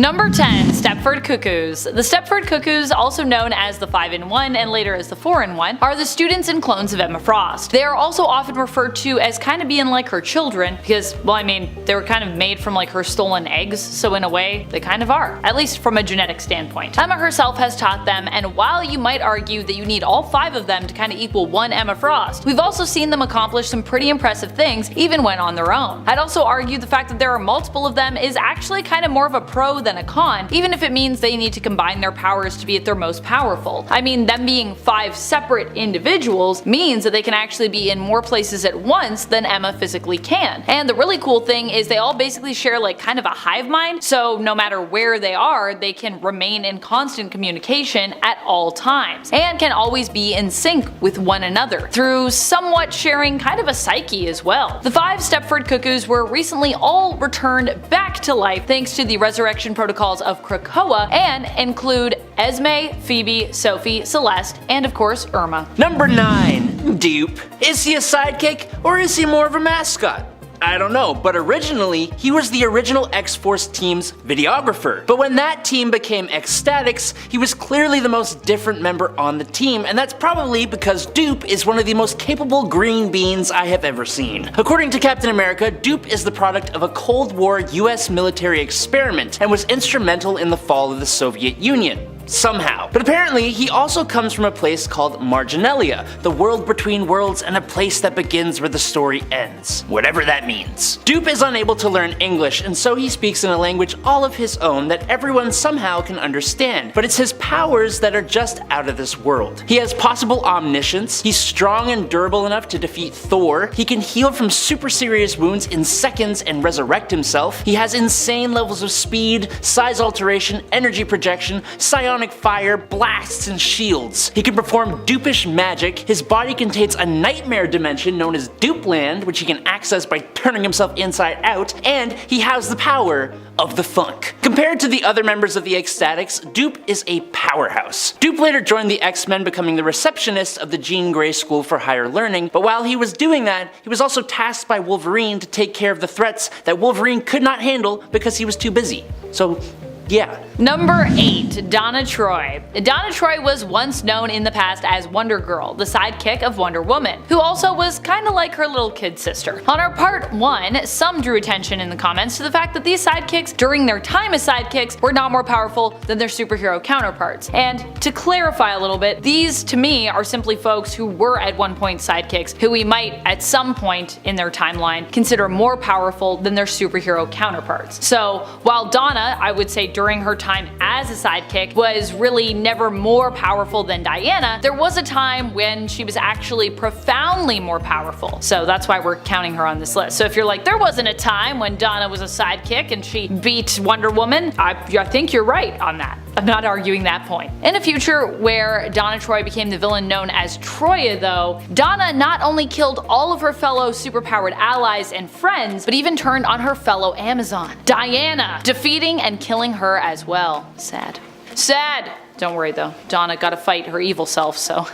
Number 10. Stepford Cuckoos. The Stepford Cuckoos, also known as the 5-in-1 and later as the 4-in-1, are the students and clones of Emma Frost. They are also often referred to as kind of being like her children because, well, I mean, they were kind of made from like her stolen eggs, so in a way, they kind of are, at least from a genetic standpoint. Emma herself has taught them, and while you might argue that you need all 5 of them to kind of equal one Emma Frost, we've also seen them accomplish some pretty impressive things even when on their own. I'd also argue the fact that there are multiple of them is actually kind of more of a pro than a con, even if it means they need to combine their powers to be at their most powerful. I mean, them being 5 separate individuals means that they can actually be in more places at once than Emma physically can. And the really cool thing is they all basically share like kind of a hive mind, so no matter where they are, they can remain in constant communication at all times, and can always be in sync with one another, through somewhat sharing kind of a psyche as well. The 5 Stepford Cuckoos were recently all returned back to life thanks to the resurrection protocols of Krakoa, and include Esme, Phoebe, Sophie, Celeste, and of course Irma. Number 9. Dupe. Is he a sidekick or is he more of a mascot? I don't know, but originally, he was the original X-Force team's videographer. But when that team became Ecstatics, he was clearly the most different member on the team, and that's probably because Dupe is one of the most capable green beans I have ever seen. According to Captain America, Dupe is the product of a Cold War US military experiment, and was instrumental in the fall of the Soviet Union. Somehow. But apparently, he also comes from a place called Marginalia, the world between worlds and a place that begins where the story ends. Whatever that means. Dupe is unable to learn English, and so he speaks in a language all of his own that everyone somehow can understand, but it's his powers that are just out of this world. He has possible omniscience, he's strong and durable enough to defeat Thor, he can heal from super serious wounds in seconds and resurrect himself, he has insane levels of speed, size alteration, energy projection, psionic fire, blasts, and shields. He can perform dupish magic, his body contains a nightmare dimension known as Dupeland, which he can access by turning himself inside out, and he has the power of the funk. Compared to the other members of the Ecstatics, Dupe is a powerhouse. Dupe later joined the X-Men, becoming the receptionist of the Jean Grey School for Higher Learning, but while he was doing that, he was also tasked by Wolverine to take care of the threats that Wolverine could not handle because he was too busy. So, yeah. Number 8. Donna Troy. Donna Troy was once known in the past as Wonder Girl, the sidekick of Wonder Woman, who also was kinda like her little kid sister. On our part 1, some drew attention in the comments to the fact that these sidekicks, during their time as sidekicks, were not more powerful than their superhero counterparts. And to clarify a little bit, these to me are simply folks who were at one point sidekicks, who we might at some point in their timeline consider more powerful than their superhero counterparts. So while Donna, I would say during her time as a sidekick, was really never more powerful than Diana, there was a time when she was actually profoundly more powerful. So that's why we're counting her on this list. So if you're like, there wasn't a time when Donna was a sidekick and she beat Wonder Woman, I think you're right on that. I'm not arguing that point. In a future where Donna Troy became the villain known as Troya though, Donna not only killed all of her fellow superpowered allies and friends, but even turned on her fellow Amazon, Diana, defeating and killing her as well. Sad. Sad! Don't worry though, Donna gotta fight her evil self, so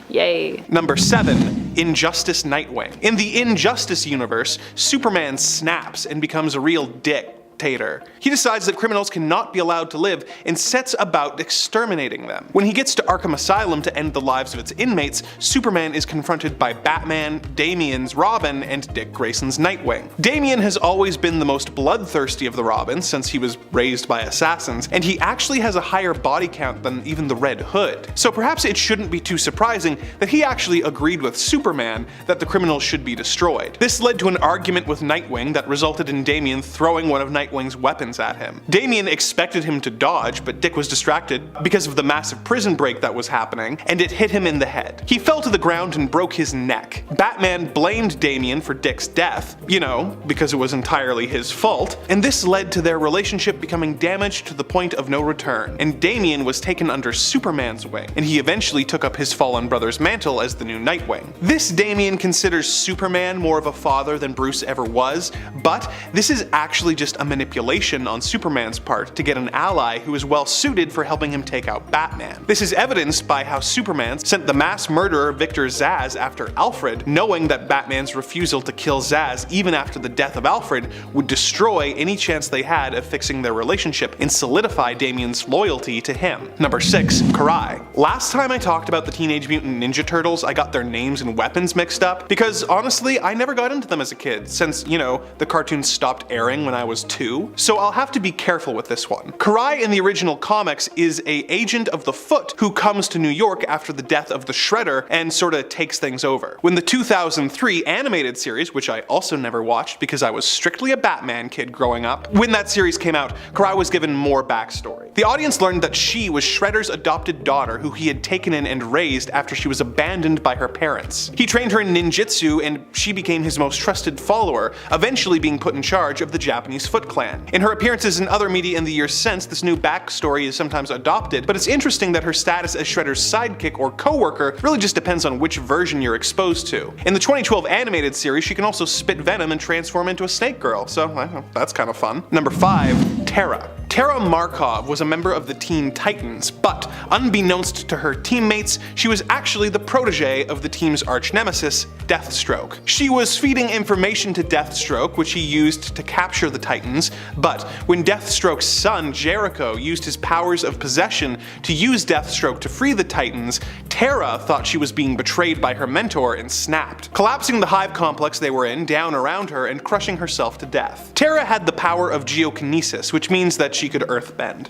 yay. Number 7. Injustice Nightwing. In the Injustice universe, Superman snaps and becomes a real dick. He decides that criminals cannot be allowed to live and sets about exterminating them. When he gets to Arkham Asylum to end the lives of its inmates, Superman is confronted by Batman, Damian's Robin, and Dick Grayson's Nightwing. Damian has always been the most bloodthirsty of the Robins since he was raised by assassins, and he actually has a higher body count than even the Red Hood. So perhaps it shouldn't be too surprising that he actually agreed with Superman that the criminals should be destroyed. This led to an argument with Nightwing that resulted in Damian throwing one of Nightwing's weapons at him. Damian expected him to dodge, but Dick was distracted because of the massive prison break that was happening, and it hit him in the head. He fell to the ground and broke his neck. Batman blamed Damian for Dick's death, you know, because it was entirely his fault, and this led to their relationship becoming damaged to the point of no return, and Damian was taken under Superman's wing, and he eventually took up his fallen brother's mantle as the new Nightwing. This Damian considers Superman more of a father than Bruce ever was, but this is actually just a manipulation on Superman's part to get an ally who is well suited for helping him take out Batman. This is evidenced by how Superman sent the mass murderer Victor Zsasz after Alfred, knowing that Batman's refusal to kill Zsasz even after the death of Alfred would destroy any chance they had of fixing their relationship and solidify Damian's loyalty to him. Number 6. Karai. Last time I talked about the Teenage Mutant Ninja Turtles, I got their names and weapons mixed up, because honestly, I never got into them as a kid, since, you know, the cartoon stopped airing when I was 2, so I'll have to be careful with this one. Karai in the original comics is a agent of the Foot who comes to New York after the death of the Shredder and sorta takes things over. When the 2003 animated series, which I also never watched because I was strictly a Batman kid growing up, when that series came out, Karai was given more backstory. The audience learned that she was Shredder's adopted daughter who he had taken in and raised after she was abandoned by her parents. He trained her in ninjutsu and she became his most trusted follower, eventually being put in charge of the Japanese Foot Clan. In her appearances in other media in the years since, this new backstory is sometimes adopted, but it's interesting that her status as Shredder's sidekick or co-worker really just depends on which version you're exposed to. In the 2012 animated series, she can also spit venom and transform into a snake girl, so that's kind of fun. Number 5. Terra. Terra Markov was a member of the Teen Titans, but unbeknownst to her teammates, she was actually the protege of the team's arch-nemesis, Deathstroke. She was feeding information to Deathstroke, which he used to capture the Titans, but when Deathstroke's son, Jericho, used his powers of possession to use Deathstroke to free the Titans, Terra thought she was being betrayed by her mentor and snapped, collapsing the hive complex they were in down around her and crushing herself to death. Terra had the power of geokinesis, which means that she could earthbend.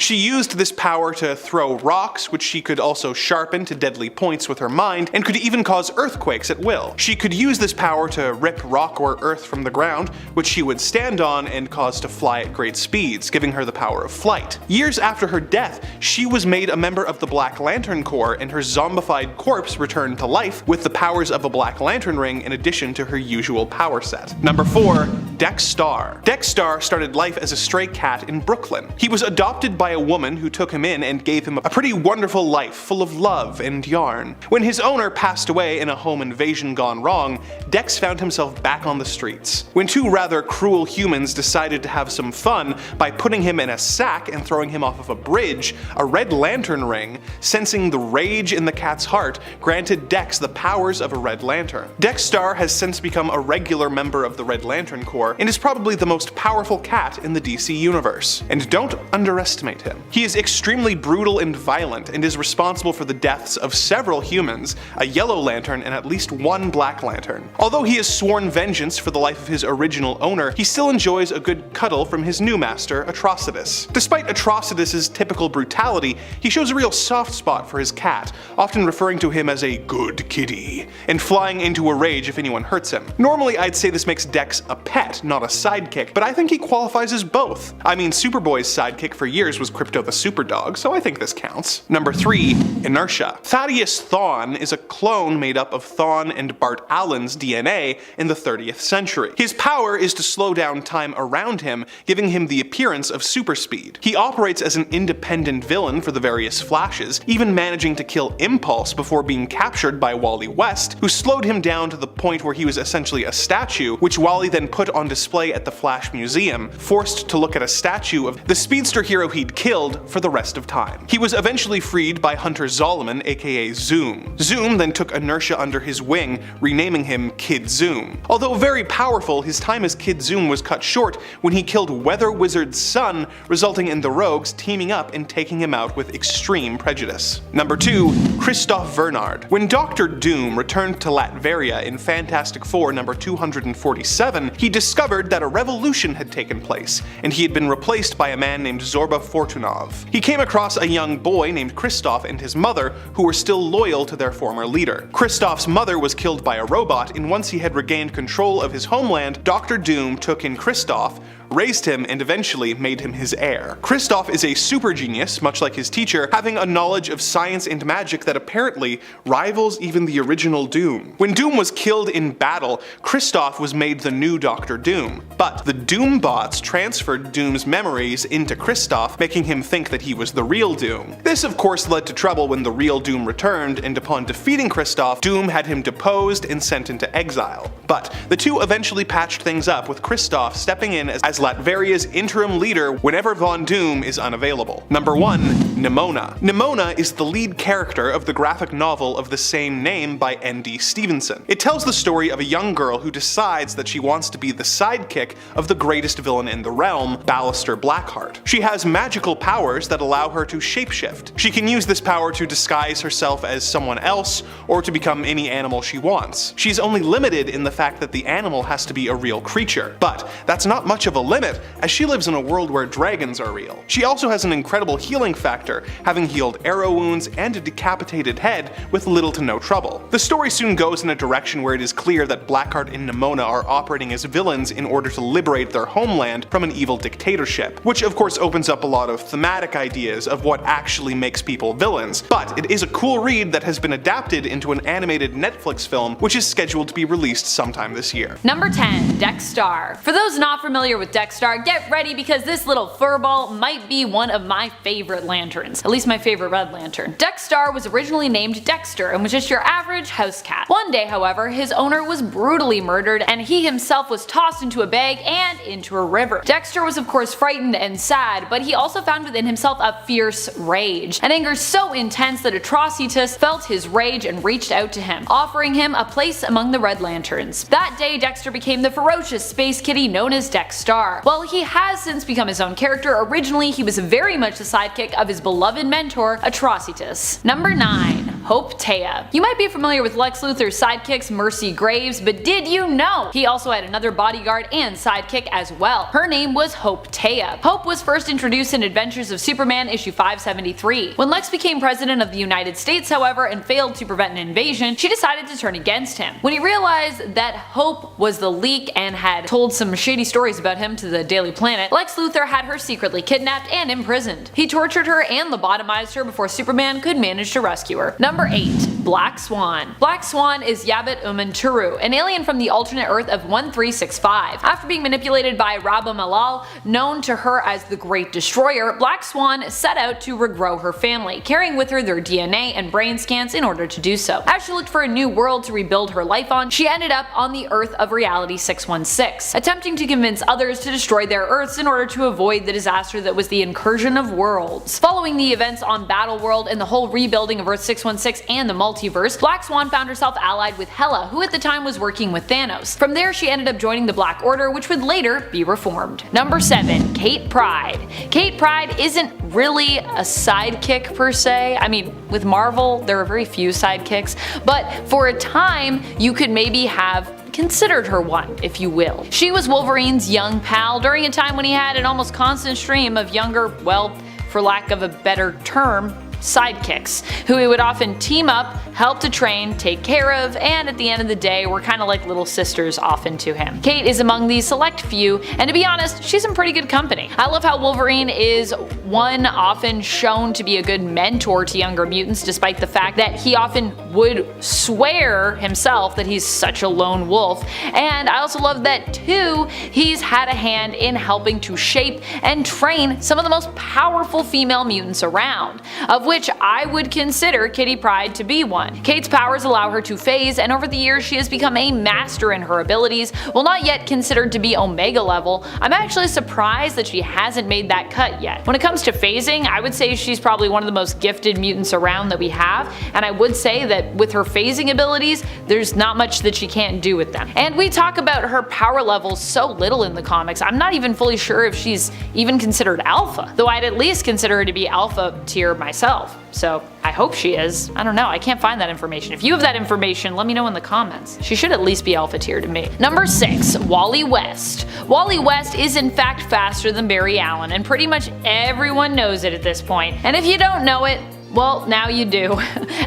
She used this power to throw rocks, which she could also sharpen to deadly points with her mind, and could even cause earthquakes at will. She could use this power to rip rock or earth from the ground, which she would stand on and cause to fly at great speeds, giving her the power of flight. Years after her death, she was made a member of the Black Lantern Corps, and her zombified corpse returned to life with the powers of a Black Lantern ring in addition to her usual power set. Number 4. Dex-Starr. Dex-Starr started life as a stray cat in Brooklyn. He was adopted by a woman who took him in and gave him a pretty wonderful life full of love and yarn. When his owner passed away in a home invasion gone wrong, Dex found himself back on the streets. When two rather cruel humans decided to have some fun by putting him in a sack and throwing him off of a bridge, a red lantern ring, sensing the rage in the cat's heart, granted Dex the powers of a Red Lantern. Dex-Starr has since become a regular member of the Red Lantern Corps and is probably the most powerful cat in the DC universe. And don't underestimate him. He is extremely brutal and violent and is responsible for the deaths of several humans, a Yellow Lantern, and at least one Black Lantern. Although he has sworn vengeance for the life of his original owner, he still enjoys a good cuddle from his new master, Atrocitus. Despite Atrocitus's typical brutality, he shows a real soft spot for his cat, often referring to him as a good kitty, and flying into a rage if anyone hurts him. Normally I'd say this makes Dex a pet, not a sidekick, but I think he qualifies as both. I mean, Superboy's sidekick for years was Krypto the Superdog, so I think this counts. Number 3. Inertia. Thaddeus Thawne is a clone made up of Thawne and Bart Allen's DNA in the 30th century. His power is to slow down time around him, giving him the appearance of super speed. He operates as an independent villain for the various Flashes, even managing to kill Impulse before being captured by Wally West, who slowed him down to the point where he was essentially a statue, which Wally then put on display at the Flash Museum, forced to look at a statue of the speedster hero he'd killed for the rest of time. He was eventually freed by Hunter Zolomon, aka Zoom. Zoom then took Inertia under his wing, renaming him Kid Zoom. Although very powerful, his time as Kid Zoom was cut short when he killed Weather Wizard's son, resulting in the Rogues teaming up and taking him out with extreme prejudice. Number 2. Christoph Bernard. When Dr. Doom returned to Latveria in Fantastic Four number 247, he discovered that a revolution had taken place, and he had been replaced by a man named Zorba Fortunov. He came across a young boy named Christoph and his mother, who were still loyal to their former leader. Christoph's mother was killed by a robot, and once he had regained control of his homeland, Dr. Doom took in Christoph, raised him, and eventually made him his heir. Christoph is a super genius, much like his teacher, having a knowledge of science and magic that apparently rivals even the original Doom. When Doom was killed in battle, Christoph was made the new Dr. Doom, but the Doom bots transferred Doom's memories into Christoph, making him think that he was the real Doom. This of course led to trouble when the real Doom returned, and upon defeating Christoph, Doom had him deposed and sent into exile. But the two eventually patched things up, with Christoph stepping in as as Latveria's interim leader whenever Von Doom is unavailable. Number 1. Nimona. Nimona is the lead character of the graphic novel of the same name by N.D. Stevenson. It tells the story of a young girl who decides that she wants to be the sidekick of the greatest villain in the realm, Ballister Blackheart. She has magical powers that allow her to shapeshift. She can use this power to disguise herself as someone else, or to become any animal she wants. She's only limited in the fact that the animal has to be a real creature, but that's not much of a limit, as she lives in a world where dragons are real. She also has an incredible healing factor, having healed arrow wounds and a decapitated head with little to no trouble. The story soon goes in a direction where it is clear that Blackheart and Nimona are operating as villains in order to liberate their homeland from an evil dictatorship, which of course opens up a lot of thematic ideas of what actually makes people villains, but it is a cool read that has been adapted into an animated Netflix film which is scheduled to be released sometime this year. Number 10. Dexstar. For those not familiar with Dexstar, get ready because this little furball might be one of my favorite lanterns, at least my favorite red lantern. Dexstar was originally named Dexter and was just your average house cat. One day, however, his owner was brutally murdered and he himself was tossed into a bag and into a river. Dexter was of course frightened and sad, but he also found within himself a fierce rage, an anger so intense that Atrocitus felt his rage and reached out to him, offering him a place among the Red Lanterns. That day, Dexter became the ferocious space kitty known as Dexstar. While he has since become his own character, originally he was very much the sidekick of his beloved mentor, Atrocitus. Number 9. Hope Taya. You might be familiar with Lex Luthor's sidekicks Mercy Graves, but did you know he also had another bodyguard and sidekick as well? Her name was Hope Taya. Hope was first introduced in Adventures of Superman issue 573. When Lex became president of the United States, however, and failed to prevent an invasion, she decided to turn against him. When he realized that Hope was the leak and had told some shady stories about him to the Daily Planet, Lex Luthor had her secretly kidnapped and imprisoned. He tortured her and lobotomized her before Superman could manage to rescue her. Number 8. Black Swan. Black Swan is Yabit Umanturu, an alien from the alternate Earth of 1365. After being manipulated by Rabba Malal, known to her as the Great Destroyer, Black Swan set out to regrow her family, carrying with her their DNA and brain scans in order to do so. As she looked for a new world to rebuild her life on, she ended up on the Earth of Reality 616, attempting to convince others to destroy their Earths in order to avoid the disaster that was the incursion of worlds. Following the events on Battleworld and the whole rebuilding of Earth 616 and the multiverse, Black Swan found herself allied with Hela, who at the time was working with Thanos. From there, she ended up joining the Black Order, which would later be reformed. Number 7. Kate Pryde. Kate Pryde isn't really a sidekick per se. I mean, with Marvel, there are very few sidekicks, but for a time, you could maybe have considered her one, if you will. She was Wolverine's young pal during a time when he had an almost constant stream of younger, well, for lack of a better term, sidekicks, who he would often team up, help to train, take care of, and at the end of the day were kind of like little sisters often to him. Kate is among these select few, and to be honest, she's in pretty good company. I love how Wolverine is one often shown to be a good mentor to younger mutants, despite the fact that he often would swear himself that he's such a lone wolf, and I also love that too, he's had a hand in helping to shape and train some of the most powerful female mutants around, of which I would consider Kitty Pryde to be one. Kate's powers allow her to phase, and over the years she has become a master in her abilities. While not yet considered to be Omega level, I'm actually surprised that she hasn't made that cut yet. When it comes to phasing, I would say she's probably one of the most gifted mutants around that we have, and I would say that with her phasing abilities, there's not much that she can't do with them. And we talk about her power levels so little in the comics, I'm not even fully sure if she's even considered alpha, though I'd at least consider her to be alpha tier myself. So I hope she is. I don't know, I can't find that information. If you have that information, let me know in the comments. She should at least be alpha tier to me. Number 6. Wally West. Wally West is in fact faster than Barry Allen, and pretty much everyone knows it at this point. And if you don't know it, well, now you do.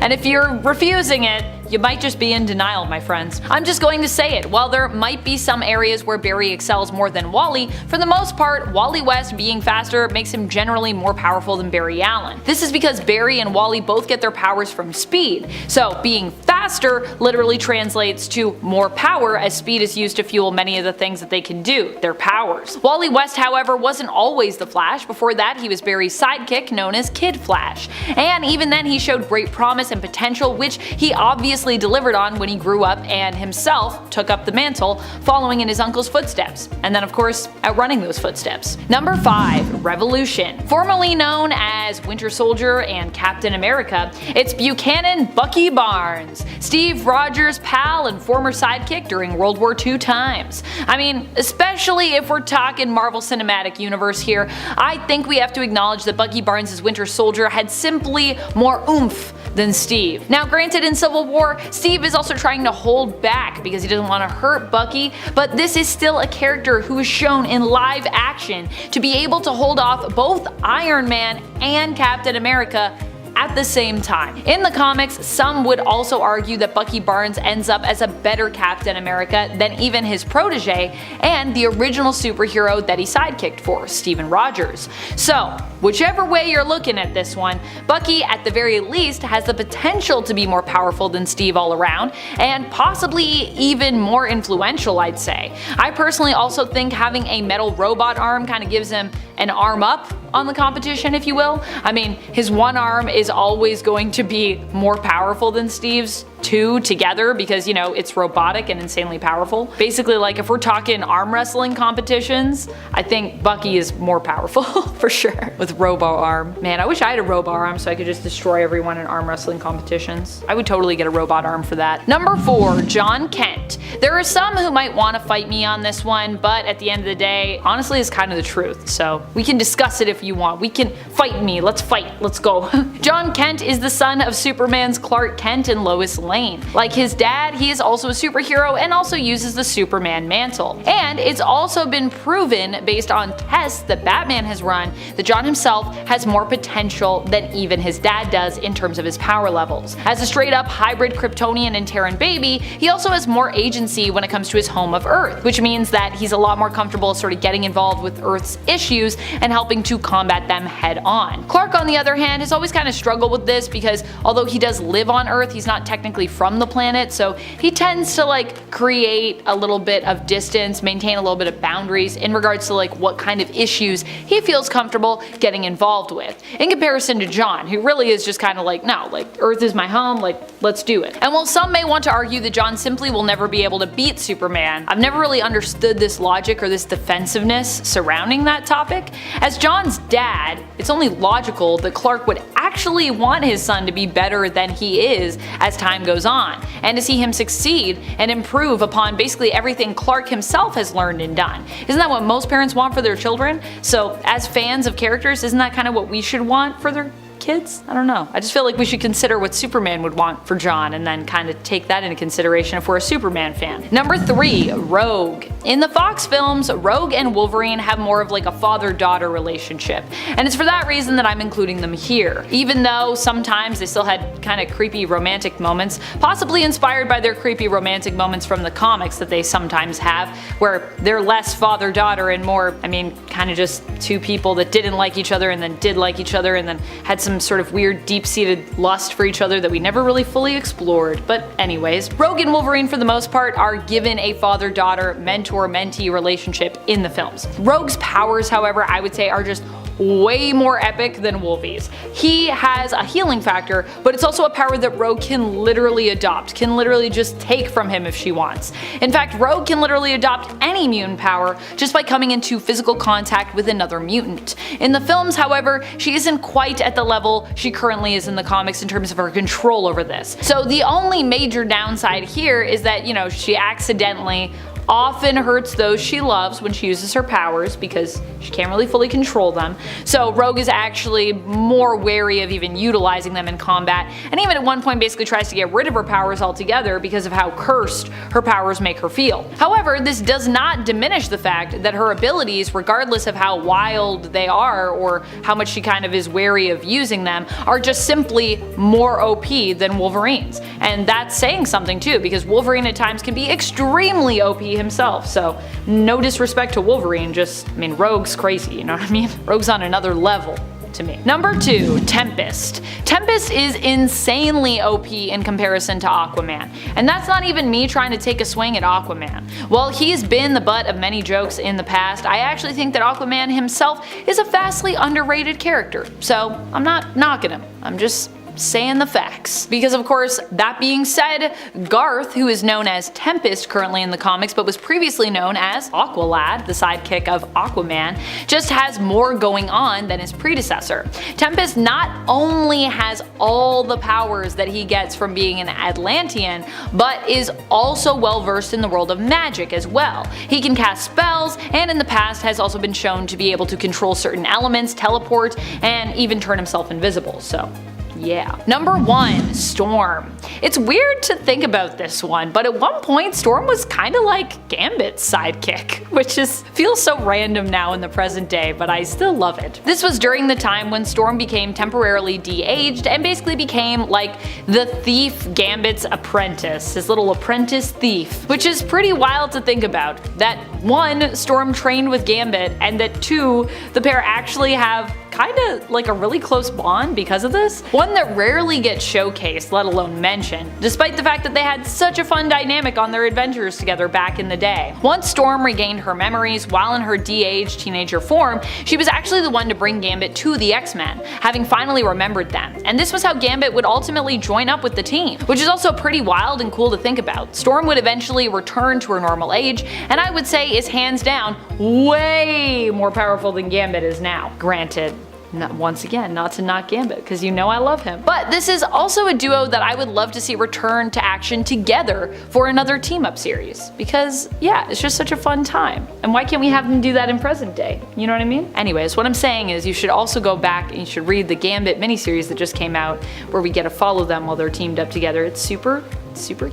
And if you're refusing it, you might just be in denial, my friends. I'm just going to say it. While there might be some areas where Barry excels more than Wally, for the most part, Wally West being faster makes him generally more powerful than Barry Allen. This is because Barry and Wally both get their powers from speed. So being faster literally translates to more power, as speed is used to fuel many of the things that they can do, their powers. Wally West, however, wasn't always the Flash. Before that, he was Barry's sidekick known as Kid Flash. And even then, he showed great promise and potential, which he obviously previously delivered on when he grew up and himself took up the mantle, following in his uncle's footsteps, and then of course outrunning those footsteps. Number 5. Revolution. Formerly known as Winter Soldier and Captain America, it's Buchanan Bucky Barnes, Steve Rogers' pal and former sidekick during World War II times. I mean, especially if we're talking Marvel Cinematic Universe here, I think we have to acknowledge that Bucky Barnes' Winter Soldier had simply more oomph than Steve. Now granted, in Civil War, Steve is also trying to hold back because he doesn't want to hurt Bucky, but this is still a character who is shown in live action to be able to hold off both Iron Man and Captain America at the same time. In the comics, some would also argue that Bucky Barnes ends up as a better Captain America than even his protege and the original superhero that he sidekicked for, Steven Rogers. So, whichever way you're looking at this one, Bucky at the very least has the potential to be more powerful than Steve all around, and possibly even more influential, I'd say. I personally also think having a metal robot arm kind of gives him an arm up on the competition, if you will. I mean, his one arm is always going to be more powerful than Steve's two together because, you know, it's robotic and insanely powerful. Basically, like, if we're talking arm wrestling competitions, I think Bucky is more powerful for sure with robo arm. Man, I wish I had a robo arm so I could just destroy everyone in arm wrestling competitions. I would totally get a robot arm for that. Number 4, John Kent. There are some who might want to fight me on this one, but at the end of the day, honestly, it's kind of the truth. So we can discuss it if you want. We can fight me. Let's fight. Let's go. John Kent is the son of Superman's Clark Kent and Lois Lane. Like his dad, he is also a superhero and also uses the Superman mantle. And it's also been proven based on tests that Batman has run that John himself has more potential than even his dad does in terms of his power levels. As a straight up hybrid Kryptonian and Terran baby, he also has more agency when it comes to his home of Earth, which means that he's a lot more comfortable sort of getting involved with Earth's issues and helping to combat them head on. Clark, on the other hand, has always kind of struggled with this because although he does live on Earth, he's not technically from the planet, so he tends to like create a little bit of distance, maintain a little bit of boundaries in regards to like what kind of issues he feels comfortable getting involved with, in comparison to John, who really is just kind of like, no, like Earth is my home, like let's do it. And while some may want to argue that John simply will never be able to beat Superman, I've never really understood this logic or this defensiveness surrounding that topic. As John's dad, it's only logical that Clark would actually want his son to be better than he is as time goes on, and to see him succeed and improve upon basically everything Clark himself has learned and done. Isn't that what most parents want for their children? So as fans of characters, isn't that kind of what we should want for their kids? I don't know. I just feel like we should consider what Superman would want for John and then kind of take that into consideration if we're a Superman fan. Number 3, Rogue. In the Fox films, Rogue and Wolverine have more of like a father-daughter relationship, and it's for that reason that I'm including them here, even though sometimes they still had kind of creepy romantic moments, possibly inspired by their creepy romantic moments from the comics that they sometimes have, where they're less father-daughter and more, I mean, kind of just two people that didn't like each other and then did like each other and then had some sort of weird deep-seated lust for each other that we never really fully explored. But anyways, Rogue and Wolverine for the most part are given a father-daughter, mentor-mentee relationship in the films. Rogue's powers, however, I would say are just way more epic than Wolvie's. He has a healing factor, but it's also a power that Rogue can literally adopt, can literally just take from him if she wants. In fact, Rogue can literally adopt any mutant power just by coming into physical contact with another mutant. In the films, however, she isn't quite at the level she currently is in the comics in terms of her control over this. So the only major downside here is that, you know, she accidentally often hurts those she loves when she uses her powers because she can't really fully control them. So Rogue is actually more wary of even utilizing them in combat, and even at one point basically tries to get rid of her powers altogether because of how cursed her powers make her feel. However, this does not diminish the fact that her abilities, regardless of how wild they are or how much she kind of is wary of using them, are just simply more OP than Wolverine's. And that's saying something too, because Wolverine at times can be extremely OP himself, so no disrespect to Wolverine, just, I mean, Rogue's crazy, you know what I mean? Rogue's on another level to me. Number 2, Tempest. Tempest is insanely OP in comparison to Aquaman, and that's not even me trying to take a swing at Aquaman. While he's been the butt of many jokes in the past, I actually think that Aquaman himself is a vastly underrated character, so I'm not knocking him, I'm just saying the facts. Because of course, that being said, Garth, who is known as Tempest currently in the comics but was previously known as Aqualad, the sidekick of Aquaman, just has more going on than his predecessor. Tempest not only has all the powers that he gets from being an Atlantean, but is also well versed in the world of magic as well. He can cast spells, and in the past has also been shown to be able to control certain elements, teleport, and even turn himself invisible, so yeah. Number 1, Storm. It's weird to think about this one, but at one point Storm was kinda like Gambit's sidekick, which feels so random now in the present day, but I still love it. This was during the time when Storm became temporarily de-aged and basically became like the thief Gambit's apprentice, his little apprentice thief, which is pretty wild to think about. That 1, Storm trained with Gambit, and that 2, the pair actually have kinda like a really close bond because of this. One that rarely gets showcased, let alone mentioned, despite the fact that they had such a fun dynamic on their adventures together back in the day. Once Storm regained her memories while in her de-aged teenager form, she was actually the one to bring Gambit to the X-Men, having finally remembered them. And this was how Gambit would ultimately join up with the team, which is also pretty wild and cool to think about. Storm would eventually return to her normal age, and I would say is hands down way more powerful than Gambit is now. Granted, once again, not to knock Gambit, because you know I love him. But this is also a duo that I would love to see return to action together for another team-up series. Because, yeah, it's just such a fun time. And why can't we have them do that in present day? You know what I mean? Anyways, what I'm saying is you should also go back and you should read the Gambit miniseries that just came out, where we get to follow them while they're teamed up together. It's super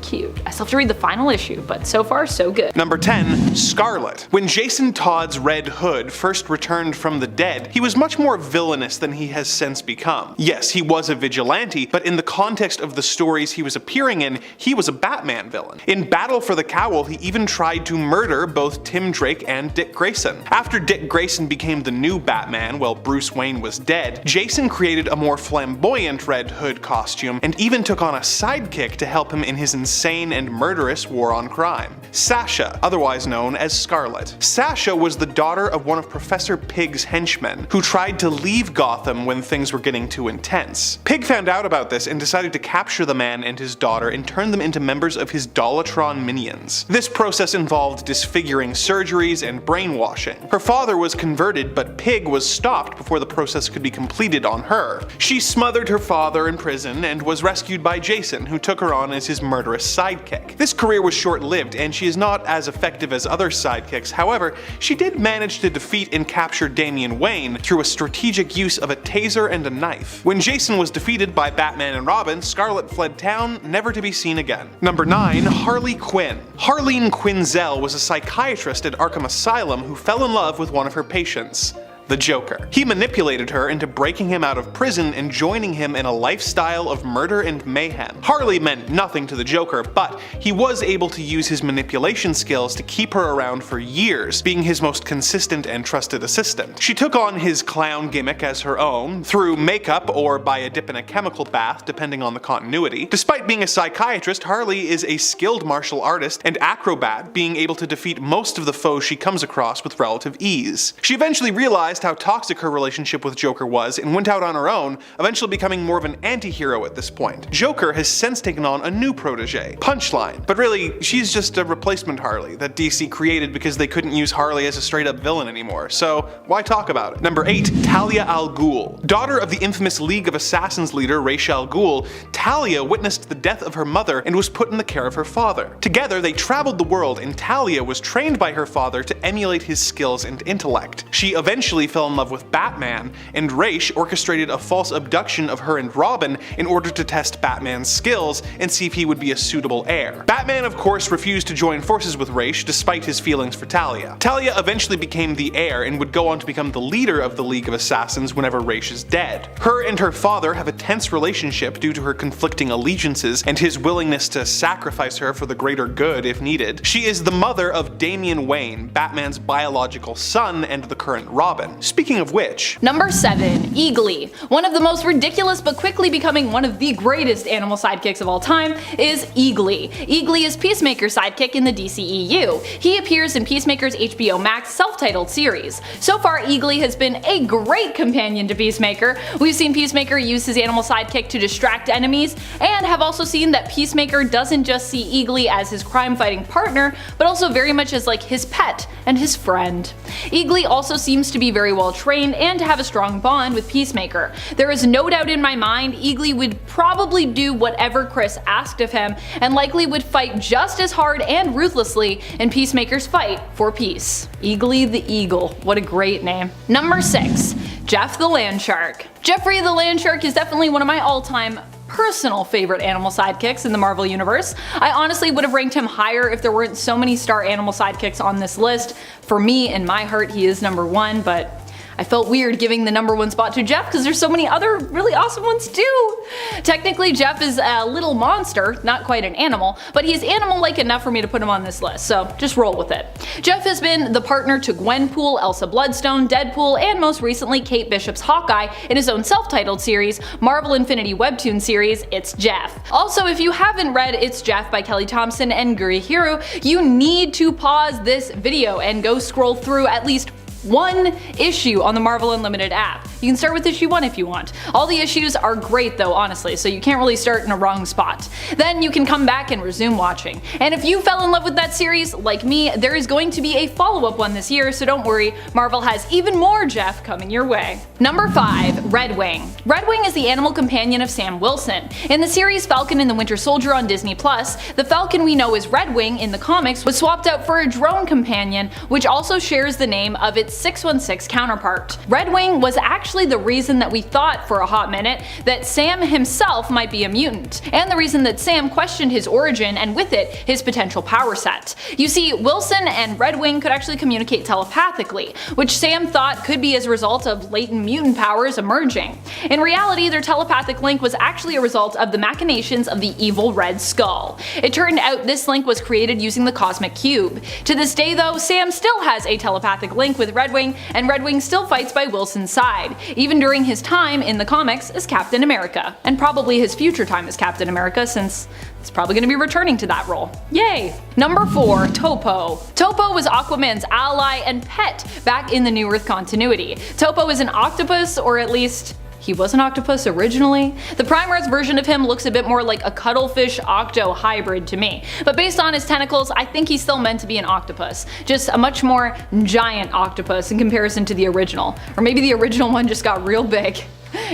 cute. I still have to read the final issue, but so far so good. Number 10, Scarlet. When Jason Todd's Red Hood first returned from the dead, he was much more villainous than he has since become. Yes, he was a vigilante, but in the context of the stories he was appearing in, he was a Batman villain. In Battle for the Cowl, he even tried to murder both Tim Drake and Dick Grayson. After Dick Grayson became the new Batman while Bruce Wayne was dead, Jason created a more flamboyant Red Hood costume and even took on a sidekick to help him in his insane and murderous war on crime. Sasha, otherwise known as Scarlet. Sasha was the daughter of one of Professor Pig's henchmen, who tried to leave Gotham when things were getting too intense. Pig found out about this and decided to capture the man and his daughter and turn them into members of his Dollatron minions. This process involved disfiguring surgeries and brainwashing. Her father was converted, but Pig was stopped before the process could be completed on her. She smothered her father in prison and was rescued by Jason, who took her on as his murderous sidekick. This career was short-lived, and she is not as effective as other sidekicks. However, she did manage to defeat and capture Damian Wayne through a strategic use of a taser and a knife. When Jason was defeated by Batman and Robin, Scarlet fled town, never to be seen again. Number 9, Harley Quinn. Harleen Quinzel was a psychiatrist at Arkham Asylum who fell in love with one of her patients, the Joker. He manipulated her into breaking him out of prison and joining him in a lifestyle of murder and mayhem. Harley meant nothing to the Joker, but he was able to use his manipulation skills to keep her around for years, being his most consistent and trusted assistant. She took on his clown gimmick as her own, through makeup or by a dip in a chemical bath, depending on the continuity. Despite being a psychiatrist, Harley is a skilled martial artist and acrobat, being able to defeat most of the foes she comes across with relative ease. She eventually realized how toxic her relationship with Joker was and went out on her own, eventually becoming more of an anti-hero at this point. Joker has since taken on a new protege, Punchline, but really, she's just a replacement Harley that DC created because they couldn't use Harley as a straight up villain anymore, so why talk about it? Number 8, Talia al Ghul. Daughter of the infamous League of Assassins leader Ra's al Ghul, Talia witnessed the death of her mother and was put in the care of her father. Together, they traveled the world, and Talia was trained by her father to emulate his skills and intellect. She eventually fell in love with Batman, and Ra's orchestrated a false abduction of her and Robin in order to test Batman's skills and see if he would be a suitable heir. Batman, of course, refused to join forces with Ra's despite his feelings for Talia. Talia eventually became the heir and would go on to become the leader of the League of Assassins whenever Ra's is dead. Her and her father have a tense relationship due to her conflicting allegiances and his willingness to sacrifice her for the greater good if needed. She is the mother of Damian Wayne, Batman's biological son and the current Robin. Speaking of which, Number 7. Eagly. One of the most ridiculous but quickly becoming one of the greatest animal sidekicks of all time is Eagly. Eagly is Peacemaker's sidekick in the DCEU. He appears in Peacemaker's HBO Max self-titled series. So far, Eagly has been a great companion to Peacemaker. We've seen Peacemaker use his animal sidekick to distract enemies, and have also seen that Peacemaker doesn't just see Eagly as his crime-fighting partner, but also very much as like his pet and his friend. Eagly also seems to be very well trained and to have a strong bond with Peacemaker. There is no doubt in my mind Eagly would probably do whatever Chris asked of him, and likely would fight just as hard and ruthlessly in Peacemaker's fight for peace. Eagly the Eagle, what a great name. Number 6. Jeff the Landshark. Jeffrey the Landshark is definitely one of my all-time personal favorite animal sidekicks in the Marvel Universe. I honestly would have ranked him higher if there weren't so many star animal sidekicks on this list. For me, in my heart, he is number 1, but I felt weird giving the number 1 spot to Jeff because there's so many other really awesome ones too. Technically, Jeff is a little monster, not quite an animal, but he's animal-like enough for me to put him on this list, so just roll with it. Jeff has been the partner to Gwenpool, Elsa Bloodstone, Deadpool, and most recently Kate Bishop's Hawkeye in his own self-titled series, Marvel Infinity webtoon series, It's Jeff. Also, if you haven't read It's Jeff by Kelly Thompson and Gurihiru, you need to pause this video and go scroll through at least one issue on the Marvel Unlimited app. You can start with issue 1 if you want. All the issues are great though, honestly, so you can't really start in a wrong spot. Then you can come back and resume watching. And if you fell in love with that series, like me, there is going to be a follow-up one this year, so don't worry, Marvel has even more Jeff coming your way. Number 5. Red Wing. Red Wing is the animal companion of Sam Wilson. In the series Falcon and the Winter Soldier on Disney+, the Falcon we know as Red Wing in the comics was swapped out for a drone companion, which also shares the name of its 616 counterpart. Red Wing was actually the reason that we thought for a hot minute that Sam himself might be a mutant, and the reason that Sam questioned his origin and with it, his potential power set. You see, Wilson and Red Wing could actually communicate telepathically, which Sam thought could be as a result of latent mutant powers emerging. In reality, their telepathic link was actually a result of the machinations of the evil Red Skull. It turned out this link was created using the Cosmic Cube. To this day though, Sam still has a telepathic link with Red Wing, and Red Wing still fights by Wilson's side, even during his time in the comics as Captain America, and probably his future time as Captain America, since he's probably going to be returning to that role. Yay! Number 4. Topo. Topo was Aquaman's ally and pet back in the New Earth continuity. Topo is an octopus, or at least he was an octopus originally. The Prime Earth version of him looks a bit more like a cuttlefish octo hybrid to me, but based on his tentacles, I think he's still meant to be an octopus, just a much more giant octopus in comparison to the original. Or maybe the original one just got real big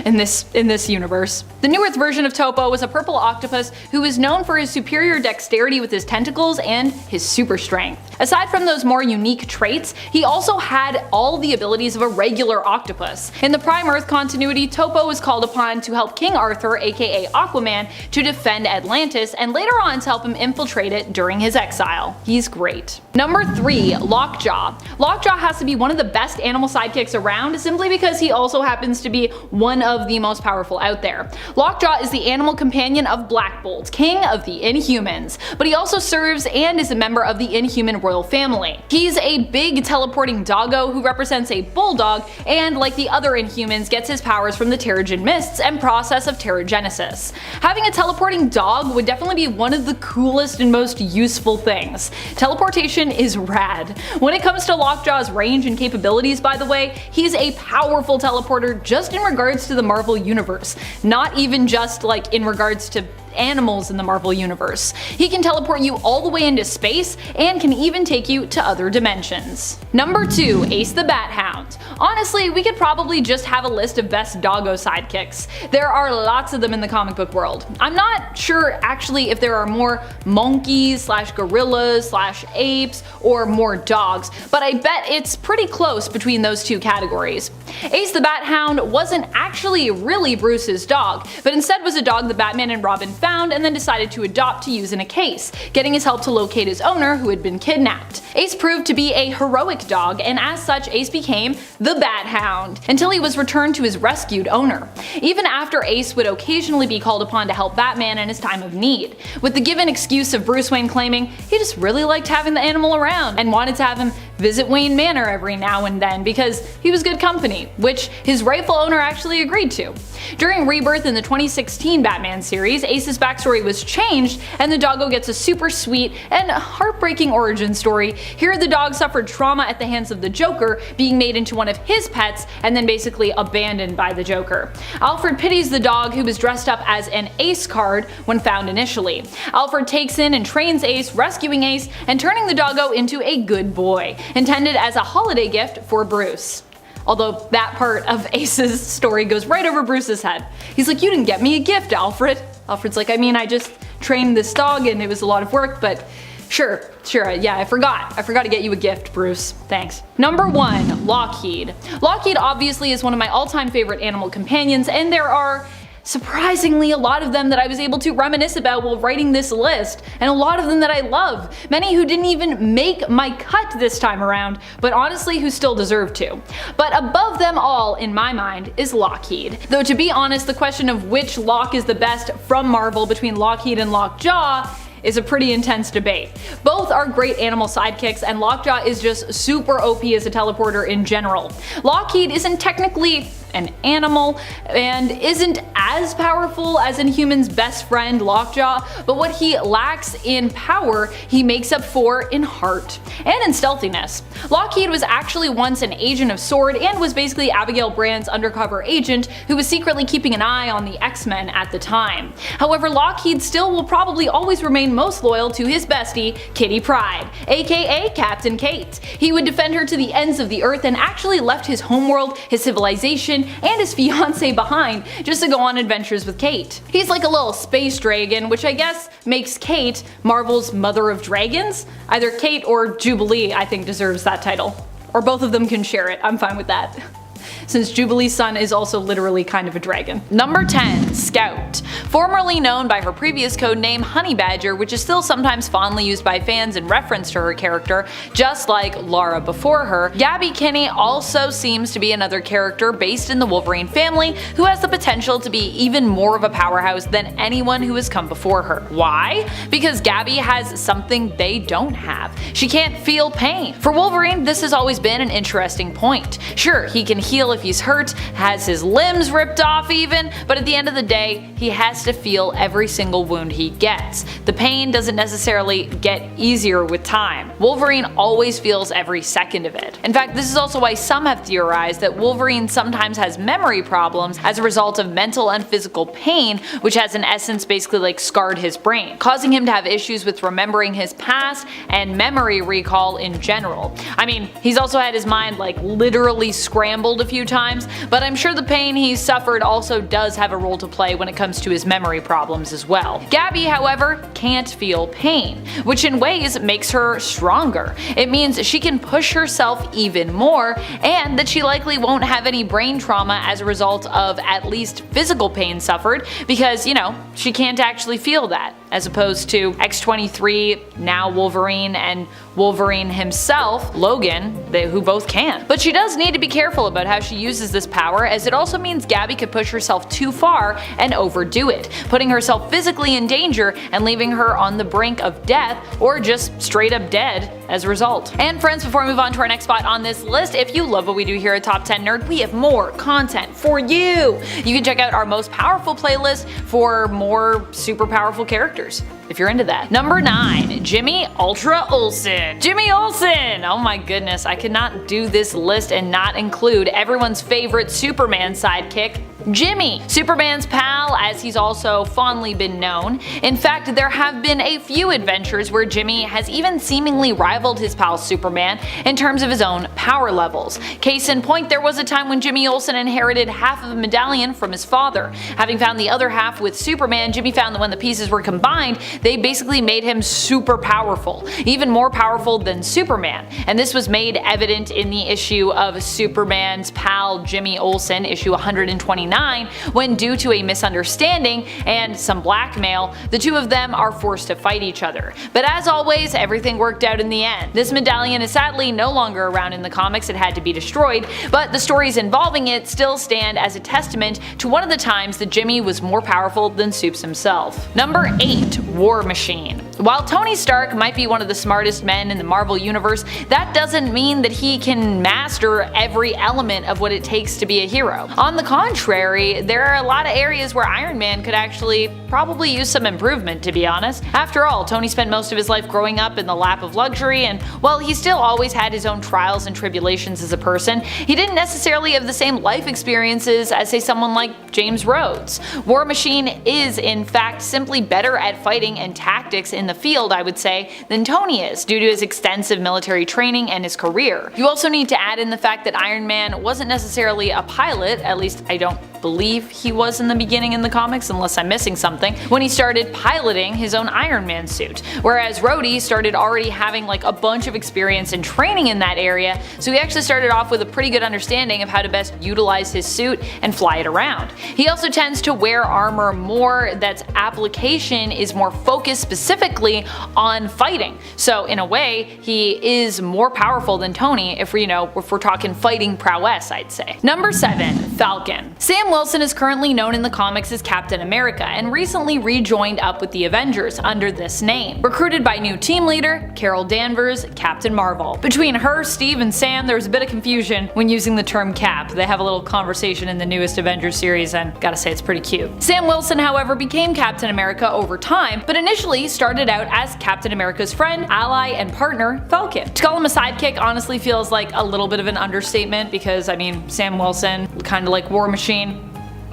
in this universe. The New Earth version of Topo was a purple octopus who is known for his superior dexterity with his tentacles and his super strength. Aside from those more unique traits, he also had all the abilities of a regular octopus. In the Prime Earth continuity, Topo was called upon to help King Arthur, aka Aquaman, to defend Atlantis, and later on to help him infiltrate it during his exile. He's great. Number 3. Lockjaw. Lockjaw has to be one of the best animal sidekicks around, simply because he also happens to be one of the most powerful out there. Lockjaw is the animal companion of Black Bolt, king of the Inhumans, but he also serves and is a member of the Inhuman royal family. He's a big teleporting doggo who represents a bulldog, and like the other Inhumans, gets his powers from the Terrigen Mists and process of Terrigenesis. Having a teleporting dog would definitely be one of the coolest and most useful things. Teleportation is rad. When it comes to Lockjaw's range and capabilities, by the way, he's a powerful teleporter just in regards to the Marvel Universe, not even just like in regards to animals in the Marvel Universe. He can teleport you all the way into space and can even take you to other dimensions. Number 2. Ace the Bat Hound. Honestly, we could probably just have a list of best doggo sidekicks. There are lots of them in the comic book world. I'm not sure actually if there are more monkeys slash gorillas slash apes or more dogs, but I bet it's pretty close between those two categories. Ace the Bat Hound wasn't actually really Bruce's dog, but instead was a dog that Batman and Robin found and then decided to adopt to use in a case, getting his help to locate his owner who had been kidnapped. Ace proved to be a heroic dog, and as such Ace became the Bat Hound, until he was returned to his rescued owner. Even after Ace would occasionally be called upon to help Batman in his time of need, with the given excuse of Bruce Wayne claiming he just really liked having the animal around and wanted to have him visit Wayne Manor every now and then because he was good company, which his rightful owner actually agreed to. During Rebirth in the 2016 Batman series, Ace's backstory was changed and the doggo gets a super sweet and heartbreaking origin story. Here the dog suffered trauma at the hands of the Joker, being made into one of his pets and then basically abandoned by the Joker. Alfred pities the dog, who was dressed up as an Ace card when found initially. Alfred takes in and trains Ace, rescuing Ace and turning the doggo into a good boy, intended as a holiday gift for Bruce. Although that part of Ace's story goes right over Bruce's head. He's like, "You didn't get me a gift, Alfred." Alfred's like, "I mean, I just trained this dog and it was a lot of work, but sure, yeah, I forgot to get you a gift, Bruce. Thanks." Number 1. Lockheed. Lockheed obviously is one of my all-time favorite animal companions, and there are surprisingly a lot of them that I was able to reminisce about while writing this list, and a lot of them that I love. Many who didn't even make my cut this time around, but honestly who still deserve to. But above them all, in my mind, is Lockheed. Though to be honest, the question of which Lock is the best from Marvel between Lockheed and Lockjaw is a pretty intense debate. Both are great animal sidekicks, and Lockjaw is just super OP as a teleporter in general. Lockheed isn't technically an animal and isn't as powerful as a human's best friend Lockjaw, but what he lacks in power he makes up for in heart and in stealthiness. Lockheed was actually once an agent of S.W.O.R.D. and was basically Abigail Brand's undercover agent who was secretly keeping an eye on the X-Men at the time. However, Lockheed still will probably always remain most loyal to his bestie, Kitty Pryde, aka Captain Kate. He would defend her to the ends of the earth and actually left his homeworld, his civilization, and his fiancée behind just to go on adventures with Kate. He's like a little space dragon, which I guess makes Kate Marvel's Mother of Dragons? Either Kate or Jubilee I think deserves that title. Or both of them can share it, I'm fine with that. Since Jubilee's son is also literally kind of a dragon. Number 10. Scout. Formerly known by her previous codename Honey Badger, which is still sometimes fondly used by fans in reference to her character, just like Lara before her, Gabby Kinney also seems to be another character based in the Wolverine family who has the potential to be even more of a powerhouse than anyone who has come before her. Why? Because Gabby has something they don't have. She can't feel pain. For Wolverine, this has always been an interesting point. Sure, he can heal if he's hurt, has his limbs ripped off even, but at the end of the day, he has to feel every single wound he gets. The pain doesn't necessarily get easier with time. Wolverine always feels every second of it. In fact, this is also why some have theorized that Wolverine sometimes has memory problems as a result of mental and physical pain, which has in essence basically like scarred his brain, causing him to have issues with remembering his past and memory recall in general. I mean, he's also had his mind like literally scrambled a few times, but I'm sure the pain he's suffered also does have a role to play when it comes to his memory problems as well. Gabby, however, can't feel pain, which in ways makes her stronger. It means she can push herself even more, and that she likely won't have any brain trauma as a result of at least physical pain suffered, because, you know, she can't actually feel that, as opposed to X-23, now Wolverine, and Wolverine himself, Logan, who both can. But she does need to be careful about how she uses this power, as it also means Gabby could push herself too far and overdo it, putting herself physically in danger and leaving her on the brink of death, or just straight up dead as a result. And friends, before we move on to our next spot on this list, if you love what we do here at Top 10 Nerd, we have more content for you. You can check out our most powerful playlist for more super powerful characters, if you're into that. Number 9. Jimmy Ultra Olsen. Jimmy Olsen! Oh my goodness, I could not do this list and not include everyone's favorite Superman sidekick, Jimmy, Superman's pal, as he's also fondly been known. In fact, there have been a few adventures where Jimmy has even seemingly rivaled his pal Superman in terms of his own power levels. Case in point, there was a time when Jimmy Olsen inherited half of a medallion from his father. Having found the other half with Superman, Jimmy found that when the pieces were combined, they basically made him super powerful, even more powerful than Superman. And this was made evident in the issue of Superman's pal Jimmy Olsen, issue 129, when due to a misunderstanding and some blackmail, the two of them are forced to fight each other. But as always, everything worked out in the end. This medallion is sadly no longer around in the comics, it had to be destroyed, but the stories involving it still stand as a testament to one of the times that Jimmy was more powerful than Supes himself. Number 8. War Machine. While Tony Stark might be one of the smartest men in the Marvel Universe, that doesn't mean that he can master every element of what it takes to be a hero. On the contrary, there are a lot of areas where Iron Man could actually probably use some improvement, to be honest. After all, Tony spent most of his life growing up in the lap of luxury, and while he still always had his own trials and tribulations as a person, he didn't necessarily have the same life experiences as, say, someone like James Rhodes. War Machine is, in fact, simply better at fighting and tactics in the field, I would say, than Tony is, due to his extensive military training and his career. You also need to add in the fact that Iron Man wasn't necessarily a pilot, at least I don't believe he was in the beginning in the comics, unless I'm missing something, when he started piloting his own Iron Man suit. Whereas Rhodey started already having like a bunch of experience and training in that area, so he actually started off with a pretty good understanding of how to best utilize his suit and fly it around. He also tends to wear armor more that's application is more focused specifically on fighting. So in a way, he is more powerful than Tony if we're talking fighting prowess, I'd say. Number 7. Falcon. Sam Wilson is currently known in the comics as Captain America and recently rejoined up with the Avengers under this name. Recruited by new team leader Carol Danvers, Captain Marvel. Between her, Steve, and Sam, there was a bit of confusion when using the term Cap. They have a little conversation in the newest Avengers series and gotta say it's pretty cute. Sam Wilson, however, became Captain America over time, but initially started out as Captain America's friend, ally, and partner, Falcon. To call him a sidekick honestly feels like a little bit of an understatement because, I mean, Sam Wilson, kind of like War Machine,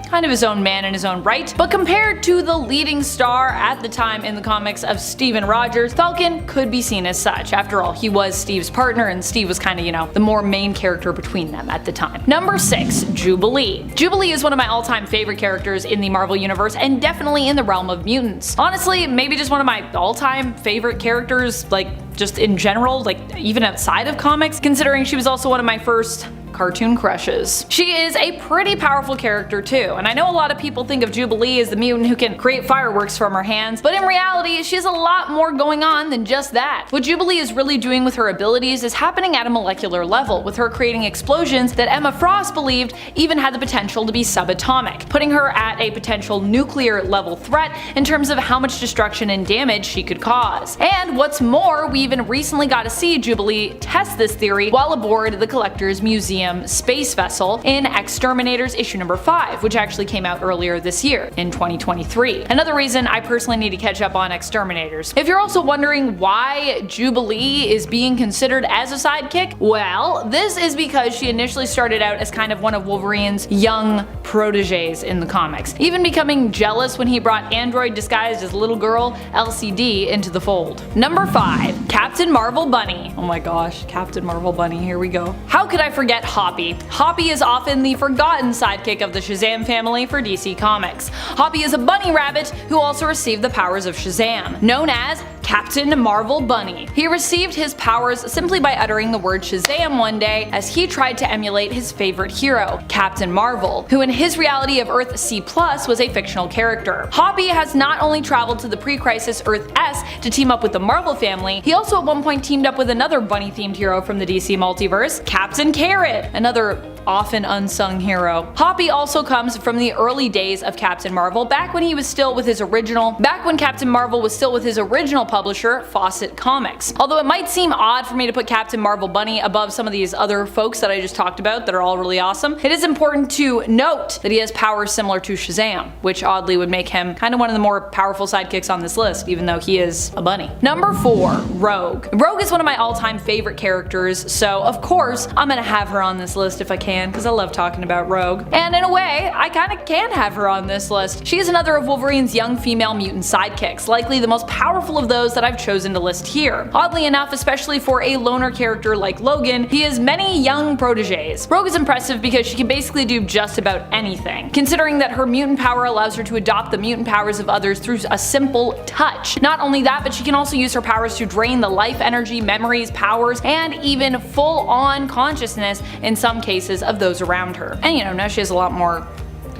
kind of his own man in his own right, but compared to the leading star at the time in the comics of Steven Rogers, Falcon could be seen as such. After all, he was Steve's partner and Steve was kind of, the more main character between them at the time. Number 6. Jubilee. Jubilee is one of my all-time favorite characters in the Marvel Universe and definitely in the realm of mutants. Honestly, maybe just one of my all-time favorite characters, like just in general, like even outside of comics, considering she was also one of my first cartoon crushes. She is a pretty powerful character too, and I know a lot of people think of Jubilee as the mutant who can create fireworks from her hands, but in reality she has a lot more going on than just that. What Jubilee is really doing with her abilities is happening at a molecular level, with her creating explosions that Emma Frost believed even had the potential to be subatomic, putting her at a potential nuclear level threat in terms of how much destruction and damage she could cause. And what's more, we even recently got to see Jubilee test this theory while aboard the Collector's Museum space vessel in Exterminators issue number 5, which actually came out earlier this year in 2023. Another reason I personally need to catch up on Exterminators. If you're also wondering why Jubilee is being considered as a sidekick, well, this is because she initially started out as kind of one of Wolverine's young proteges in the comics, even becoming jealous when he brought Android disguised as little girl LCD into the fold. Number 5. Captain Marvel Bunny. Oh my gosh, Captain Marvel Bunny, here we go. How could I forget Hoppy? Hoppy is often the forgotten sidekick of the Shazam family for DC Comics. Hoppy is a bunny rabbit who also received the powers of Shazam, known as Captain Marvel Bunny. He received his powers simply by uttering the word Shazam one day as he tried to emulate his favorite hero, Captain Marvel, who in his reality of Earth C+ was a fictional character. Hoppy has not only traveled to the pre-crisis Earth S to team up with the Marvel family, he also at one point teamed up with another bunny-themed hero from the DC multiverse, Captain Carrot, another often unsung hero. Hoppy also comes from the early days of Captain Marvel, back when Captain Marvel was still with his original publisher, Fawcett Comics. Although it might seem odd for me to put Captain Marvel Bunny above some of these other folks that I just talked about that are all really awesome, it is important to note that he has powers similar to Shazam, which oddly would make him kind of one of the more powerful sidekicks on this list, even though he is a bunny. Number 4. Rogue. Rogue is one of my all-time favorite characters, so of course I'm gonna have her on this list if I can, because I love talking about Rogue. And in a way, I kinda can have her on this list. She is another of Wolverine's young female mutant sidekicks, likely the most powerful of those that I've chosen to list here. Oddly enough, especially for a loner character like Logan, he has many young proteges. Rogue is impressive because she can basically do just about anything, considering that her mutant power allows her to adopt the mutant powers of others through a simple touch. Not only that, but she can also use her powers to drain the life energy, memories, powers, and even full-on consciousness in some cases of those around her. And now she has a lot more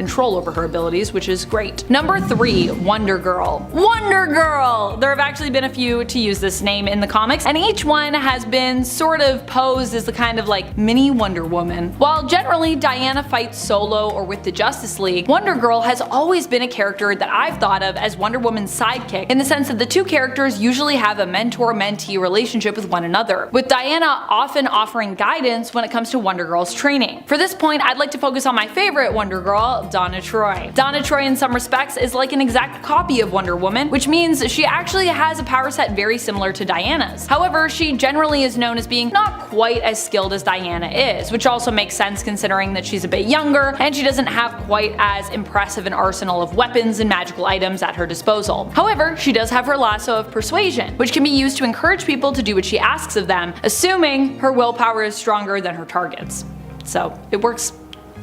control over her abilities, which is great. Number 3, Wonder Girl. Wonder Girl! There have actually been a few to use this name in the comics, and each one has been sort of posed as the kind of like mini Wonder Woman. While generally Diana fights solo or with the Justice League, Wonder Girl has always been a character that I've thought of as Wonder Woman's sidekick, in the sense that the two characters usually have a mentor-mentee relationship with one another, with Diana often offering guidance when it comes to Wonder Girl's training. For this point, I'd like to focus on my favorite Wonder Girl, Donna Troy. Donna Troy in some respects is like an exact copy of Wonder Woman, which means she actually has a power set very similar to Diana's. However, she generally is known as being not quite as skilled as Diana is, which also makes sense considering that she's a bit younger and she doesn't have quite as impressive an arsenal of weapons and magical items at her disposal. However, she does have her lasso of persuasion, which can be used to encourage people to do what she asks of them, assuming her willpower is stronger than her target's. So it works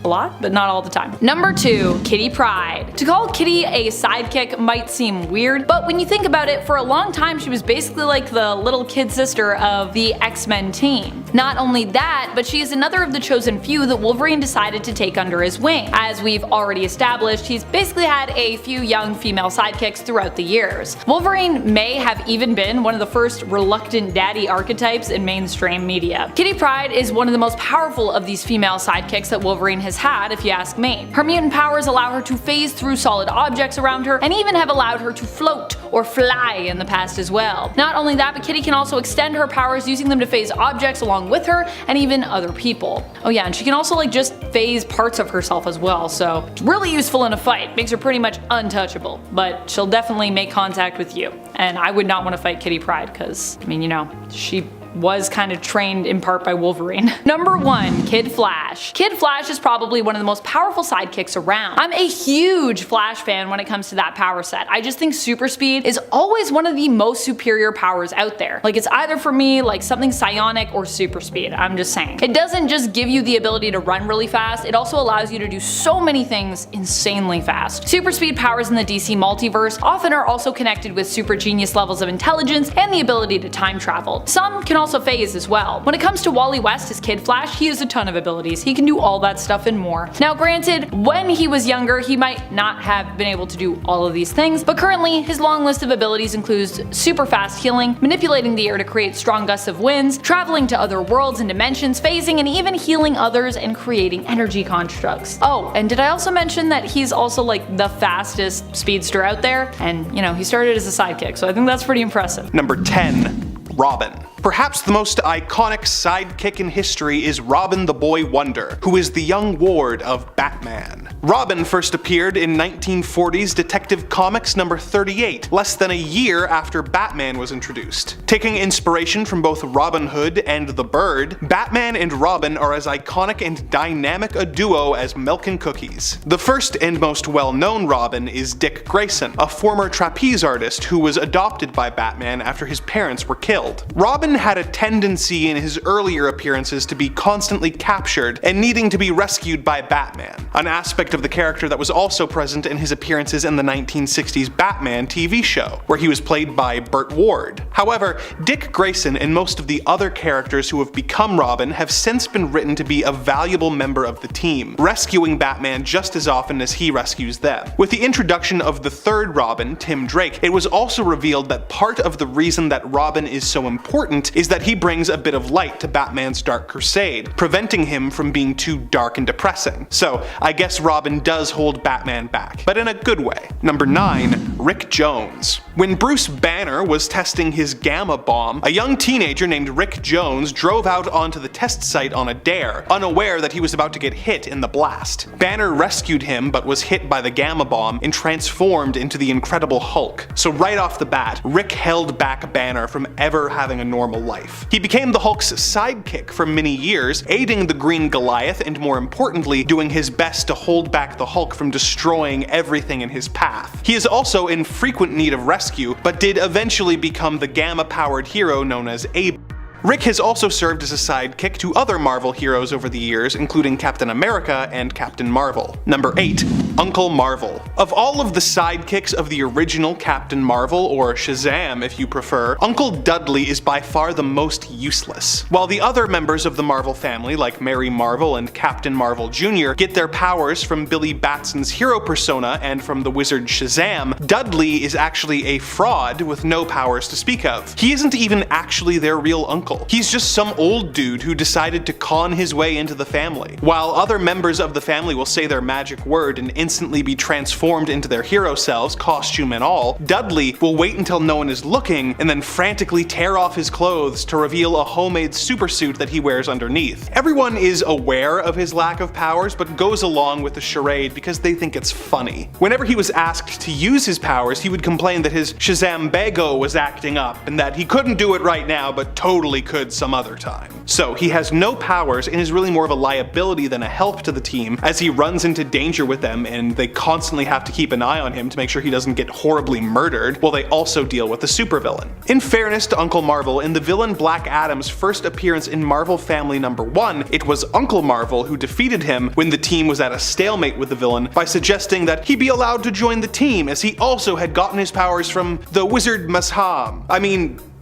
a lot, but not all the time. Number 2, Kitty Pryde. To call Kitty a sidekick might seem weird, but when you think about it, for a long time she was basically like the little kid sister of the X-Men team. Not only that, but she is another of the chosen few that Wolverine decided to take under his wing. As we've already established, he's basically had a few young female sidekicks throughout the years. Wolverine may have even been one of the first reluctant daddy archetypes in mainstream media. Kitty Pryde is one of the most powerful of these female sidekicks that Wolverine has had, if you ask me. Her mutant powers allow her to phase through solid objects around her, and even have allowed her to float or fly in the past as well. Not only that, but Kitty can also extend her powers using them to phase objects along with her and even other people. Oh yeah, and she can also like just phase parts of herself as well, so it's really useful in a fight. Makes her pretty much untouchable, but she'll definitely make contact with you. And I would not want to fight Kitty Pryde because, I mean, you know, she was kind of trained in part by Wolverine. Number 1, Kid Flash. Kid Flash is probably one of the most powerful sidekicks around. I'm a huge Flash fan when it comes to that power set. I just think super speed is always one of the most superior powers out there. Like, it's either for me like something psionic or super speed, I'm just saying. It doesn't just give you the ability to run really fast, it also allows you to do so many things insanely fast. Super speed powers in the DC multiverse often are also connected with super genius levels of intelligence and the ability to time travel. Some can also phase as well. When it comes to Wally West as Kid Flash, he has a ton of abilities. He can do all that stuff and more. Now granted, when he was younger, he might not have been able to do all of these things, but currently his long list of abilities includes super fast healing, manipulating the air to create strong gusts of winds, traveling to other worlds and dimensions, phasing, and even healing others and creating energy constructs. Oh, and did I also mention that he's also like the fastest speedster out there? And you know, he started as a sidekick, so I think that's pretty impressive. Number 10, Robin. Perhaps the most iconic sidekick in history is Robin the Boy Wonder, who is the young ward of Batman. Robin first appeared in 1940's Detective Comics number 38, less than a year after Batman was introduced. Taking inspiration from both Robin Hood and the Bird, Batman and Robin are as iconic and dynamic a duo as milk and cookies. The first and most well-known Robin is Dick Grayson, a former trapeze artist who was adopted by Batman after his parents were killed. Robin had a tendency in his earlier appearances to be constantly captured and needing to be rescued by Batman, an aspect of the character that was also present in his appearances in the 1960s Batman TV show, where he was played by Burt Ward. However, Dick Grayson and most of the other characters who have become Robin have since been written to be a valuable member of the team, rescuing Batman just as often as he rescues them. With the introduction of the third Robin, Tim Drake, it was also revealed that part of the reason that Robin is so important is that he brings a bit of light to Batman's Dark Crusade, preventing him from being too dark and depressing. So I guess Robin does hold Batman back, but in a good way. Number 9, Rick Jones. When Bruce Banner was testing his gamma bomb, a young teenager named Rick Jones drove out onto the test site on a dare, unaware that he was about to get hit in the blast. Banner rescued him but was hit by the gamma bomb and transformed into the Incredible Hulk. So right off the bat, Rick held back Banner from ever having a normal life. He became the Hulk's sidekick for many years, aiding the Green Goliath and more importantly, doing his best to hold back the Hulk from destroying everything in his path. He is also in frequent need of rescue, but did eventually become the gamma-powered hero known as Abel. Rick has also served as a sidekick to other Marvel heroes over the years, including Captain America and Captain Marvel. Number 8. Uncle Marvel. Of all of the sidekicks of the original Captain Marvel, or Shazam if you prefer, Uncle Dudley is by far the most useless. While the other members of the Marvel family, like Mary Marvel and Captain Marvel Jr., get their powers from Billy Batson's hero persona and from the wizard Shazam, Dudley is actually a fraud with no powers to speak of. He isn't even actually their real uncle. He's just some old dude who decided to con his way into the family. While other members of the family will say their magic word and instantly be transformed into their hero selves, costume and all, Dudley will wait until no one is looking and then frantically tear off his clothes to reveal a homemade supersuit that he wears underneath. Everyone is aware of his lack of powers, but goes along with the charade because they think it's funny. Whenever he was asked to use his powers, he would complain that his Shazambago was acting up and that he couldn't do it right now but totally could some other time. So he has no powers and is really more of a liability than a help to the team, as he runs into danger with them and they constantly have to keep an eye on him to make sure he doesn't get horribly murdered, while they also deal with the supervillain. In fairness to Uncle Marvel, in the villain Black Adam's first appearance in Marvel Family number 1, it was Uncle Marvel who defeated him when the team was at a stalemate with the villain by suggesting that he be allowed to join the team, as he also had gotten his powers from the wizard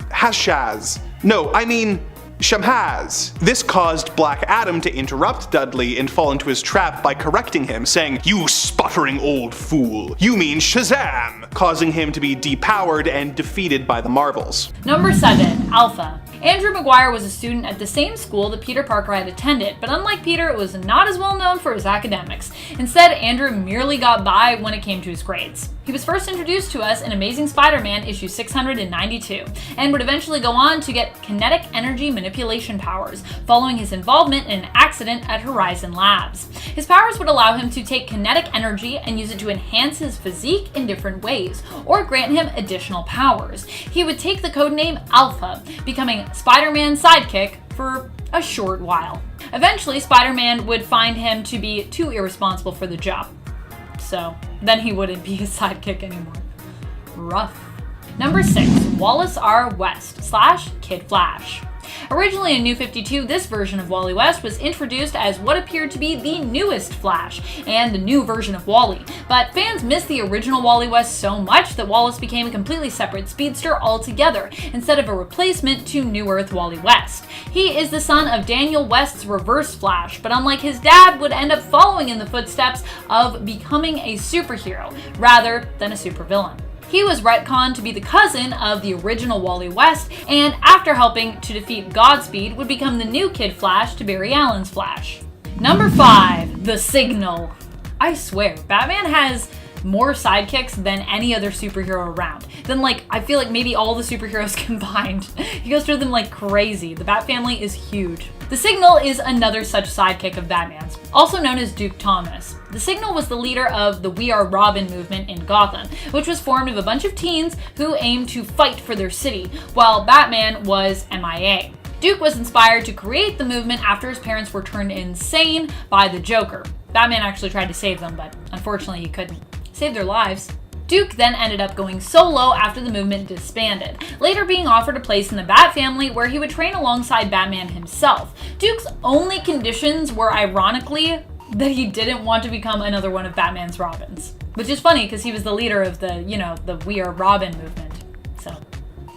Hashaz. No, I mean Shamhaz. This caused Black Adam to interrupt Dudley and fall into his trap by correcting him, saying, "You sputtering old fool, you mean Shazam!" causing him to be depowered and defeated by the Marvels. Number 7. Alpha. Andrew Maguire was a student at the same school that Peter Parker had attended, but unlike Peter, it was not as well known for his academics. Instead, Andrew merely got by when it came to his grades. He was first introduced to us in Amazing Spider-Man issue 692, and would eventually go on to get kinetic energy manipulation powers, following his involvement in an accident at Horizon Labs. His powers would allow him to take kinetic energy and use it to enhance his physique in different ways, or grant him additional powers. He would take the codename Alpha, becoming Spider-Man's sidekick for a short while. Eventually, Spider-Man would find him to be too irresponsible for the job. So then he wouldn't be his sidekick anymore. Rough. Number 6. Wallace R. West / Kid Flash. Originally in New 52, this version of Wally West was introduced as what appeared to be the newest Flash, and the new version of Wally, but fans missed the original Wally West so much that Wallace became a completely separate speedster altogether, instead of a replacement to New Earth Wally West. He is the son of Daniel West's Reverse Flash, but unlike his dad, would end up following in the footsteps of becoming a superhero, rather than a supervillain. He was retconned to be the cousin of the original Wally West, and after helping to defeat Godspeed, would become the new Kid Flash to Barry Allen's Flash. Number 5. The Signal. I swear, Batman has more sidekicks than any other superhero around. Then I feel like maybe all the superheroes combined. He goes through them like crazy. The Bat family is huge. The Signal is another such sidekick of Batman's, also known as Duke Thomas. The Signal was the leader of the We Are Robin movement in Gotham, which was formed of a bunch of teens who aimed to fight for their city, while Batman was MIA. Duke was inspired to create the movement after his parents were turned insane by the Joker. Batman actually tried to save them, but unfortunately he couldn't. Save their lives. Duke then ended up going solo after the movement disbanded, later being offered a place in the Bat family where he would train alongside Batman himself. Duke's only conditions were, ironically, that he didn't want to become another one of Batman's Robins. Which is funny because he was the leader of the We Are Robin movement. So,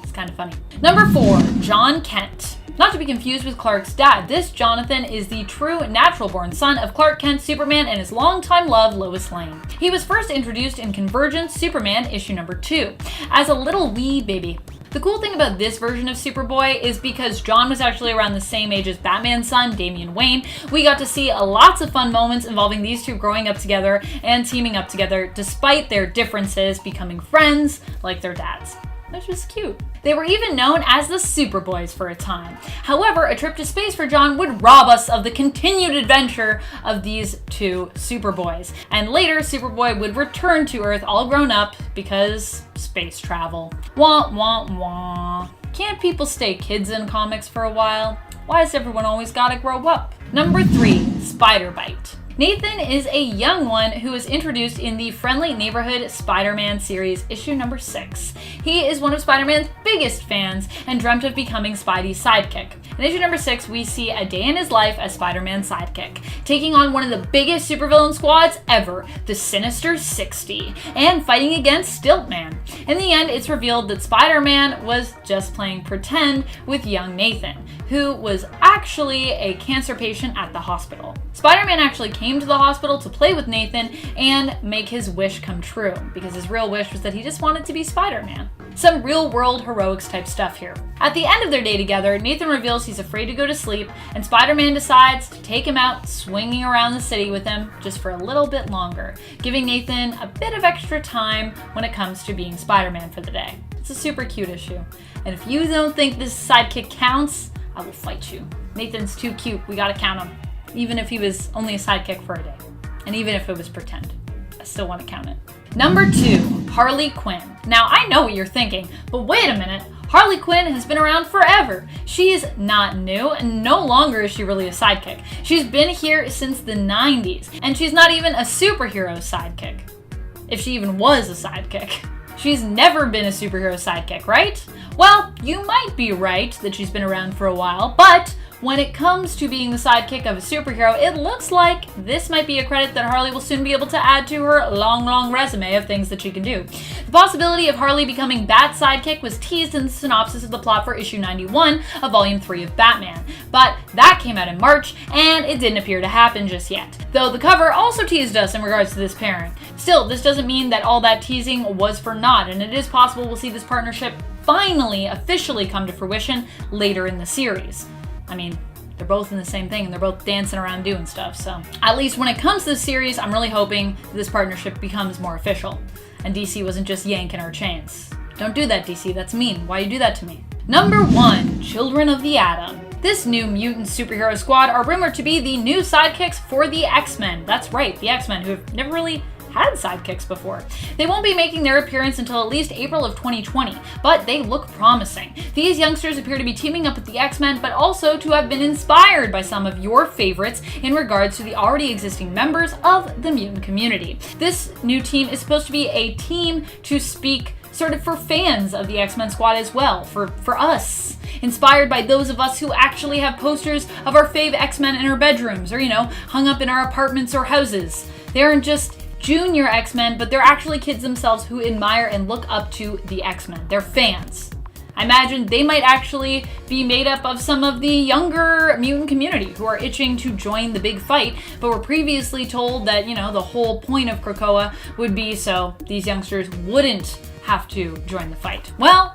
it's kind of funny. Number 4, John Kent. Not to be confused with Clark's dad, this Jonathan is the true natural-born son of Clark Kent, Superman, and his longtime love, Lois Lane. He was first introduced in Convergence Superman issue number 2, as a little wee baby. The cool thing about this version of Superboy is because John was actually around the same age as Batman's son, Damian Wayne, we got to see lots of fun moments involving these two growing up together and teaming up together despite their differences, becoming friends like their dads. Which was cute. They were even known as the Superboys for a time. However, a trip to space for John would rob us of the continued adventure of these two Superboys. And later, Superboy would return to Earth all grown up because space travel. Wah, wah, wah. Can't people stay kids in comics for a while? Why does everyone always gotta grow up? Number 3, Spider Bite. Nathan is a young one who was introduced in the Friendly Neighborhood Spider-Man series, issue number 6. He is one of Spider-Man's biggest fans and dreamt of becoming Spidey's sidekick. In issue number 6, we see a day in his life as Spider-Man's sidekick, taking on one of the biggest supervillain squads ever, the Sinister 60, and fighting against Stiltman. In the end, it's revealed that Spider-Man was just playing pretend with young Nathan, who was actually a cancer patient at the hospital. Spider-Man actually came to the hospital to play with Nathan and make his wish come true, because his real wish was that he just wanted to be Spider-Man. Some real-world heroics type stuff here. At the end of their day together, Nathan reveals he's afraid to go to sleep, and Spider-Man decides to take him out swinging around the city with him just for a little bit longer, giving Nathan a bit of extra time when it comes to being Spider-Man for the day. It's a super cute issue. And if you don't think this sidekick counts, I will fight you. Nathan's too cute, we gotta count him. Even if he was only a sidekick for a day. And even if it was pretend. I still want to count it. Number 2, Harley Quinn. Now I know what you're thinking, but wait a minute. Harley Quinn has been around forever. She's not new, and no longer is she really a sidekick. She's been here since the 90s, and she's not even a superhero sidekick. If she even was a sidekick. She's never been a superhero sidekick, right? Well, you might be right that she's been around for a while, but when it comes to being the sidekick of a superhero, it looks like this might be a credit that Harley will soon be able to add to her long resume of things that she can do. The possibility of Harley becoming Bat's sidekick was teased in the synopsis of the plot for issue 91 of volume 3 of Batman, but that came out in March, and it didn't appear to happen just yet. Though the cover also teased us in regards to this pairing. Still, this doesn't mean that all that teasing was for naught, and it is possible we'll see this partnership finally officially come to fruition later in the series. I mean, they're both in the same thing and they're both dancing around doing stuff, so. At least when it comes to this series, I'm really hoping this partnership becomes more official and DC wasn't just yanking our chains. Don't do that, DC, that's mean. Why you do that to me? Number 1, Children of the Atom. This new mutant superhero squad are rumored to be the new sidekicks for the X-Men. That's right, the X-Men, who have never really had sidekicks before. They won't be making their appearance until at least April of 2020, but they look promising. These youngsters appear to be teaming up with the X-Men, but also to have been inspired by some of your favorites in regards to the already existing members of the mutant community. This new team is supposed to be a team to speak sort of for fans of the X-Men squad as well, for us. Inspired by those of us who actually have posters of our fave X-Men in our bedrooms, or hung up in our apartments or houses. They aren't just junior X-Men, but they're actually kids themselves who admire and look up to the X-Men. They're fans. I imagine they might actually be made up of some of the younger mutant community who are itching to join the big fight, but were previously told that, the whole point of Krakoa would be so these youngsters wouldn't have to join the fight. Well,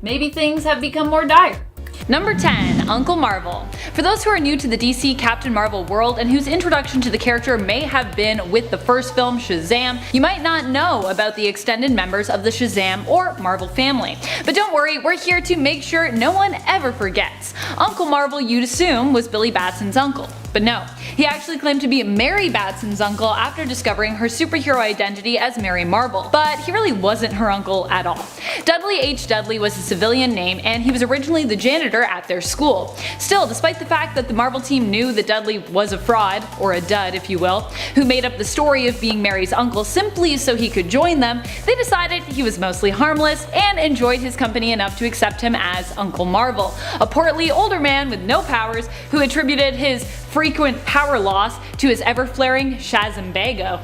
maybe things have become more dire. Number 10, Uncle Marvel. For those who are new to the DC Captain Marvel world and whose introduction to the character may have been with the first film Shazam, you might not know about the extended members of the Shazam or Marvel family. But don't worry, we're here to make sure no one ever forgets. Uncle Marvel, you'd assume, was Billy Batson's uncle. But no, he actually claimed to be Mary Batson's uncle after discovering her superhero identity as Mary Marvel, but he really wasn't her uncle at all. Dudley H. Dudley was a civilian name, and he was originally the janitor at their school. Still, despite the fact that the Marvel team knew that Dudley was a fraud, or a dud if you will, who made up the story of being Mary's uncle simply so he could join them, they decided he was mostly harmless and enjoyed his company enough to accept him as Uncle Marvel, a portly older man with no powers who attributed his frequent power loss to his ever-flaring Shazambago.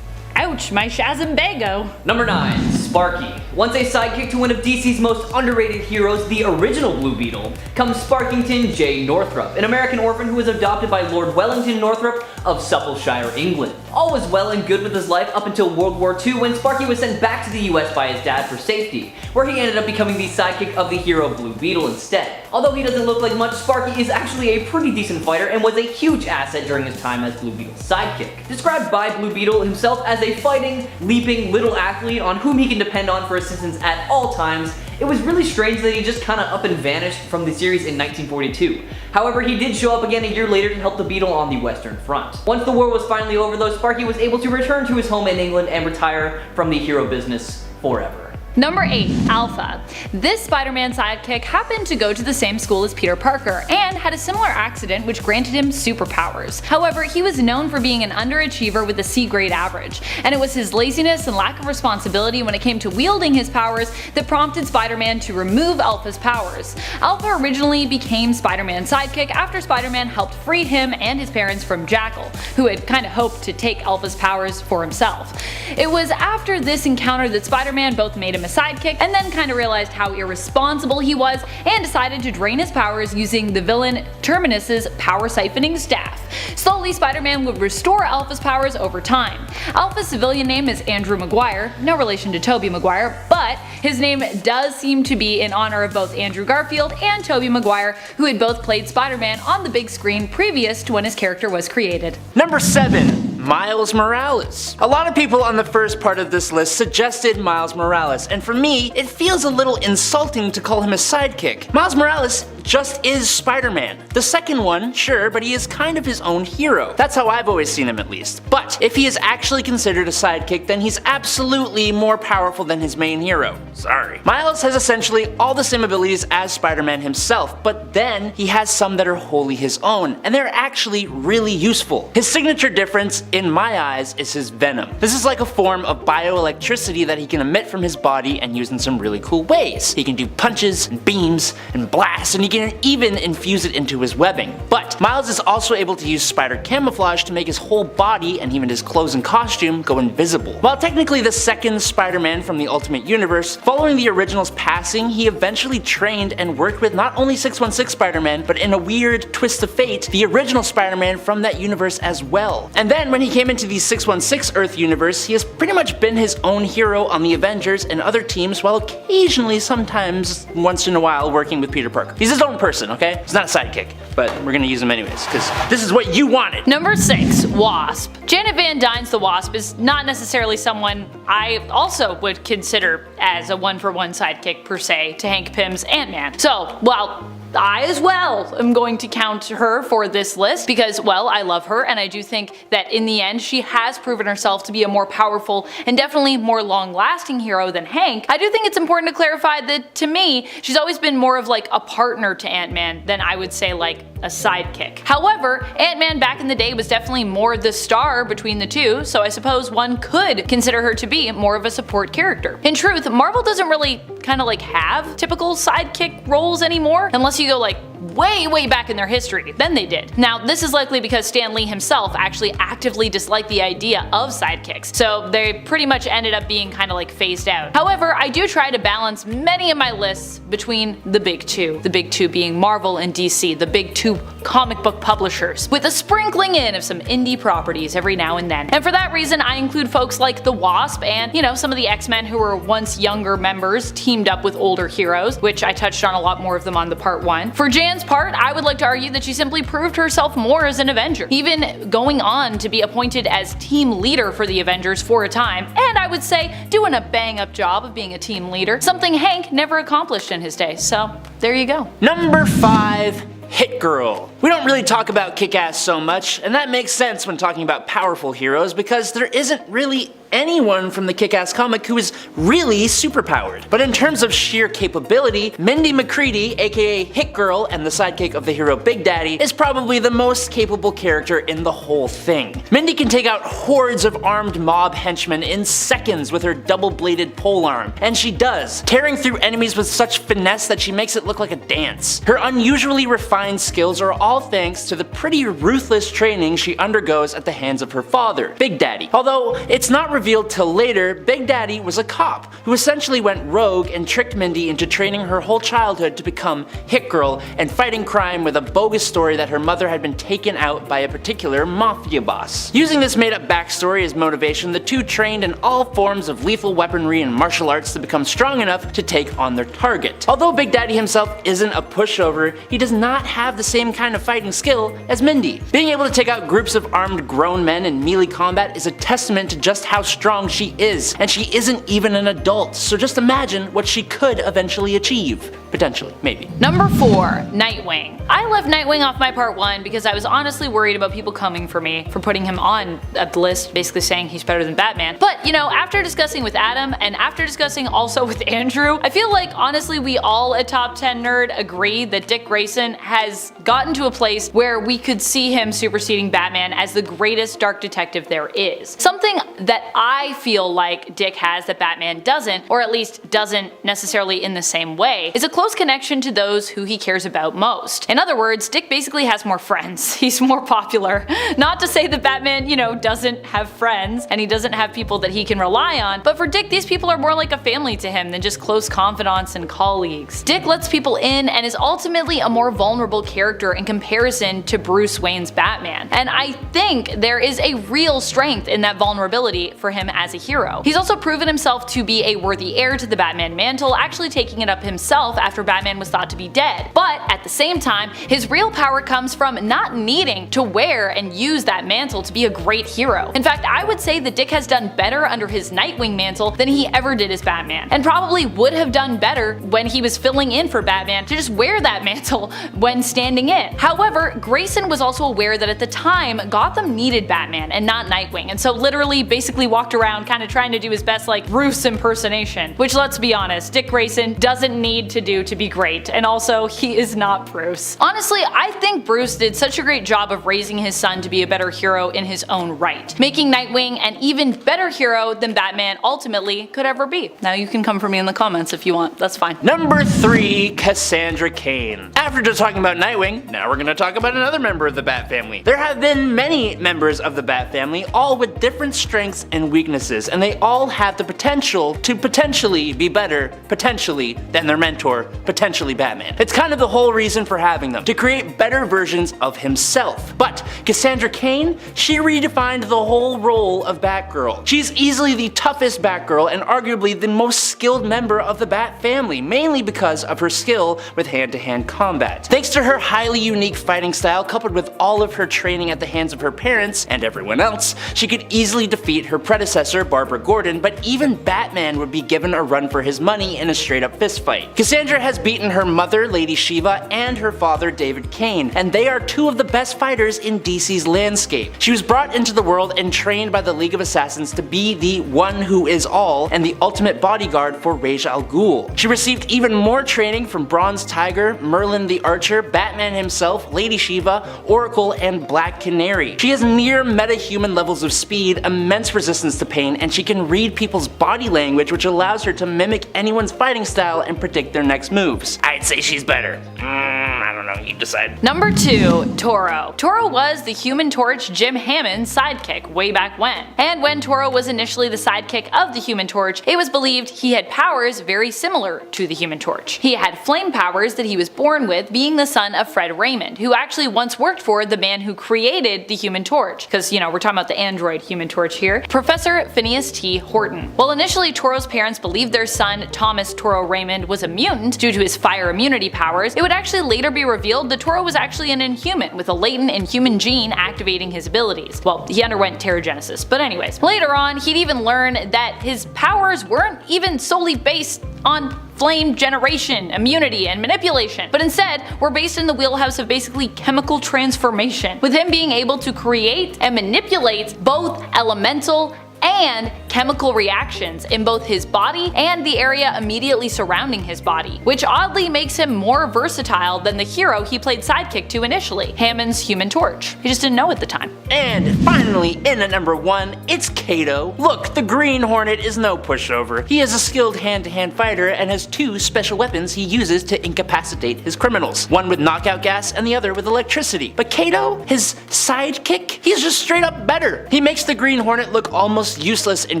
Ouch, my Shazambago! Number 9, Sparky. Once a sidekick to one of DC's most underrated heroes, the original Blue Beetle, comes Sparkington J. Northrup, an American orphan who was adopted by Lord Wellington Northrup of Suppleshire, England. All was well and good with his life up until World War II, when Sparky was sent back to the US by his dad for safety, where he ended up becoming the sidekick of the hero Blue Beetle instead. Although he doesn't look like much, Sparky is actually a pretty decent fighter and was a huge asset during his time as Blue Beetle's sidekick. Described by Blue Beetle himself as a fighting, leaping little athlete on whom he can depend on for assistance at all times, it was really strange that he just kinda up and vanished from the series in 1942. However, he did show up again a year later to help the Beetle on the Western Front. Once the war was finally over though, Sparky was able to return to his home in England and retire from the hero business forever. Number 8. Alpha. This Spider-Man sidekick happened to go to the same school as Peter Parker and had a similar accident which granted him superpowers. However, he was known for being an underachiever with a C grade average, and it was his laziness and lack of responsibility when it came to wielding his powers that prompted Spider-Man to remove Alpha's powers. Alpha originally became Spider-Man's sidekick after Spider-Man helped free him and his parents from Jackal, who had kinda hoped to take Alpha's powers for himself. It was after this encounter that Spider-Man both made him a sidekick and then kinda realized how irresponsible he was and decided to drain his powers using the villain Terminus's power siphoning staff. Slowly, Spider-Man would restore Alpha's powers over time. Alpha's civilian name is Andrew Maguire, no relation to Tobey Maguire, but his name does seem to be in honor of both Andrew Garfield and Tobey Maguire, who had both played Spider-Man on the big screen previous to when his character was created. Number 7. Miles Morales. A lot of people on the first part of this list suggested Miles Morales, and for me, it feels a little insulting to call him a sidekick. Miles Morales just is Spider-Man. The second one, sure, but he is kind of his own hero. That's how I've always seen him at least. But if he is actually considered a sidekick, then he's absolutely more powerful than his main hero. Sorry. Miles has essentially all the same abilities as Spider-Man himself, but then he has some that are wholly his own, and they're actually really useful. His signature difference, in my eyes, is his venom. This is like a form of bioelectricity that he can emit from his body and use in some really cool ways. He can do punches and beams and blasts, and he can even infuse it into his webbing. But Miles is also able to use spider camouflage to make his whole body and even his clothes and costume go invisible. While technically the second Spider-Man from the Ultimate Universe, following the original's passing, he eventually trained and worked with not only 616 Spider-Man, but in a weird twist of fate, the original Spider-Man from that universe as well. And then when he came into the 616 Earth universe, he has pretty much been his own hero on the Avengers and other teams, while occasionally, sometimes, once in a while, working with Peter Parker. He's his own person, okay? He's not a sidekick, but we're gonna use him anyways, because this is what you wanted. Number 6. Wasp. Janet Van Dyne's the Wasp is not necessarily someone I also would consider as a one-for-one sidekick per se to Hank Pym's Ant-Man. So, well, I as well am going to count her for this list because, well, I love her and I do think that in the end she has proven herself to be a more powerful and definitely more long-lasting hero than Hank. I do think it's important to clarify that to me, she's always been more of like a partner to Ant-Man than I would say like a sidekick. However, Ant-Man back in the day was definitely more the star between the two, so I suppose one could consider her to be more of a support character. In truth, Marvel doesn't really kind of like have typical sidekick roles anymore, unless you go like way back in their history, then they did. Now this is likely because Stan Lee himself actually actively disliked the idea of sidekicks, so they pretty much ended up being kind of like phased out. However, I do try to balance many of my lists between the big two being Marvel and DC, the big two comic book publishers, with a sprinkling in of some indie properties every now and then. And for that reason, I include folks like the Wasp and, you know, some of the X-Men who were once younger members teamed up with older heroes, which I touched on a lot more of them on the part 1. For Jan's part, I would like to argue that she simply proved herself more as an Avenger, even going on to be appointed as team leader for the Avengers for a time, and I would say doing a bang-up job of being a team leader, something Hank never accomplished in his day, so there you go. Number 5. Hit Girl. We don't really talk about Kick-Ass so much, and that makes sense when talking about powerful heroes because there isn't really anyone from the Kick-Ass comic who is really superpowered. But in terms of sheer capability, Mindy McCready, aka Hit Girl and the sidekick of the hero Big Daddy, is probably the most capable character in the whole thing. Mindy can take out hordes of armed mob henchmen in seconds with her double-bladed polearm, and she does, tearing through enemies with such finesse that she makes it look like a dance. Her unusually refined skills are all thanks to the pretty ruthless training she undergoes at the hands of her father, Big Daddy. Although it's not revealed till later, Big Daddy was a cop who essentially went rogue and tricked Mindy into training her whole childhood to become Hit Girl and fighting crime with a bogus story that her mother had been taken out by a particular mafia boss. Using this made-up backstory as motivation, the two trained in all forms of lethal weaponry and martial arts to become strong enough to take on their target. Although Big Daddy himself isn't a pushover, he does not have the same kind of fighting skill as Mindy. Being able to take out groups of armed grown men in melee combat is a testament to just how strong she is, and she isn't even an adult, so just imagine what she could eventually achieve. Potentially, maybe. Number 4, Nightwing. I left Nightwing off my part 1 because I was honestly worried about people coming for me for putting him on a list, basically saying he's better than Batman. But, you know, after discussing with Adam and after discussing also with Andrew, I feel like honestly we all at Top 10 Nerd agree that Dick Grayson has gotten to a place where we could see him superseding Batman as the greatest dark detective there is. Something that I feel like Dick has that Batman doesn't, or at least doesn't necessarily in the same way, is a close connection to those who he cares about most. In other words, Dick basically has more friends. He's more popular. Not to say that Batman, you know, doesn't have friends and he doesn't have people that he can rely on, but for Dick, these people are more like a family to him than just close confidants and colleagues. Dick lets people in and is ultimately a more vulnerable character in comparison to Bruce Wayne's Batman. And I think there is a real strength in that vulnerability for him as a hero. He's also proven himself to be a worthy heir to the Batman mantle, actually taking it up himself after Batman was thought to be dead. But at the same time, his real power comes from not needing to wear and use that mantle to be a great hero. In fact, I would say that Dick has done better under his Nightwing mantle than he ever did as Batman, and probably would have done better when he was filling in for Batman to just wear that mantle when standing in. However, Grayson was also aware that at the time, Gotham needed Batman and not Nightwing, and so literally basically walked around kind of trying to do his best like Bruce impersonation, which let's be honest, Dick Grayson doesn't need to do to be great, and also he is not Bruce. Honestly, I think Bruce did such a great job of raising his son to be a better hero in his own right, making Nightwing an even better hero than Batman ultimately could ever be. Now you can come for me in the comments if you want, that's fine. Number 3, Cassandra Cain. After just talking about Nightwing, now we're gonna talk about another member of the Bat family. There have been many members of the Bat family, all with different strengths and weaknesses, and they all have the potential to potentially be better, potentially, than their mentor, potentially Batman. It's kind of the whole reason for having them, to create better versions of himself. But Cassandra Cain, she redefined the whole role of Batgirl. She's easily the toughest Batgirl and arguably the most skilled member of the Bat family, mainly because of her skill with hand-to-hand combat. Thanks to her highly unique fighting style, coupled with all of her training at the hands of her parents and everyone else, she could easily defeat her predecessor, Barbara Gordon, but even Batman would be given a run for his money in a straight-up fistfight. Cassandra has beaten her mother, Lady Shiva, and her father, David Cain, and they are two of the best fighters in DC's landscape. She was brought into the world and trained by the League of Assassins to be the one who is all and the ultimate bodyguard for Ra's al Ghul. She received even more training from Bronze Tiger, Merlin the Archer, Batman himself, Lady Shiva, Oracle, and Black Canary. She has near meta-human levels of speed, immense resistance to pain, and she can read people's body language, which allows her to mimic anyone's fighting style and predict their next moves. I'd say she's better. I don't know, you decide. Number 2, Toro. Toro was the Human Torch Jim Hammond's sidekick way back when. And when Toro was initially the sidekick of the Human Torch, it was believed he had powers very similar to the Human Torch. He had flame powers that he was born with, being the son of Fred Raymond, who actually once worked for the man who created the Human Torch. Because, you know, we're talking about the android Human Torch here. Professor Phineas T. Horton. While initially Toro's parents believed their son, Thomas Toro Raymond, was a mutant due to his fire immunity powers, it would actually later be revealed that Toro was actually an Inhuman with a latent Inhuman gene activating his abilities. Well, he underwent Terrigenesis, but anyways. Later on, he'd even learn that his powers weren't even solely based on flame generation, immunity, and manipulation, but instead were based in the wheelhouse of basically chemical transformation, with him being able to create and manipulate both elemental and chemical reactions in both his body and the area immediately surrounding his body, which oddly makes him more versatile than the hero he played sidekick to initially, Hammond's Human Torch. He just didn't know at the time. And finally, in at number 1, it's Kato. Look, the Green Hornet is no pushover. He is a skilled hand-to-hand fighter and has 2 special weapons he uses to incapacitate his criminals, one with knockout gas and the other with electricity. But Kato, his sidekick, he's just straight up better. He makes the Green Hornet look almost useless in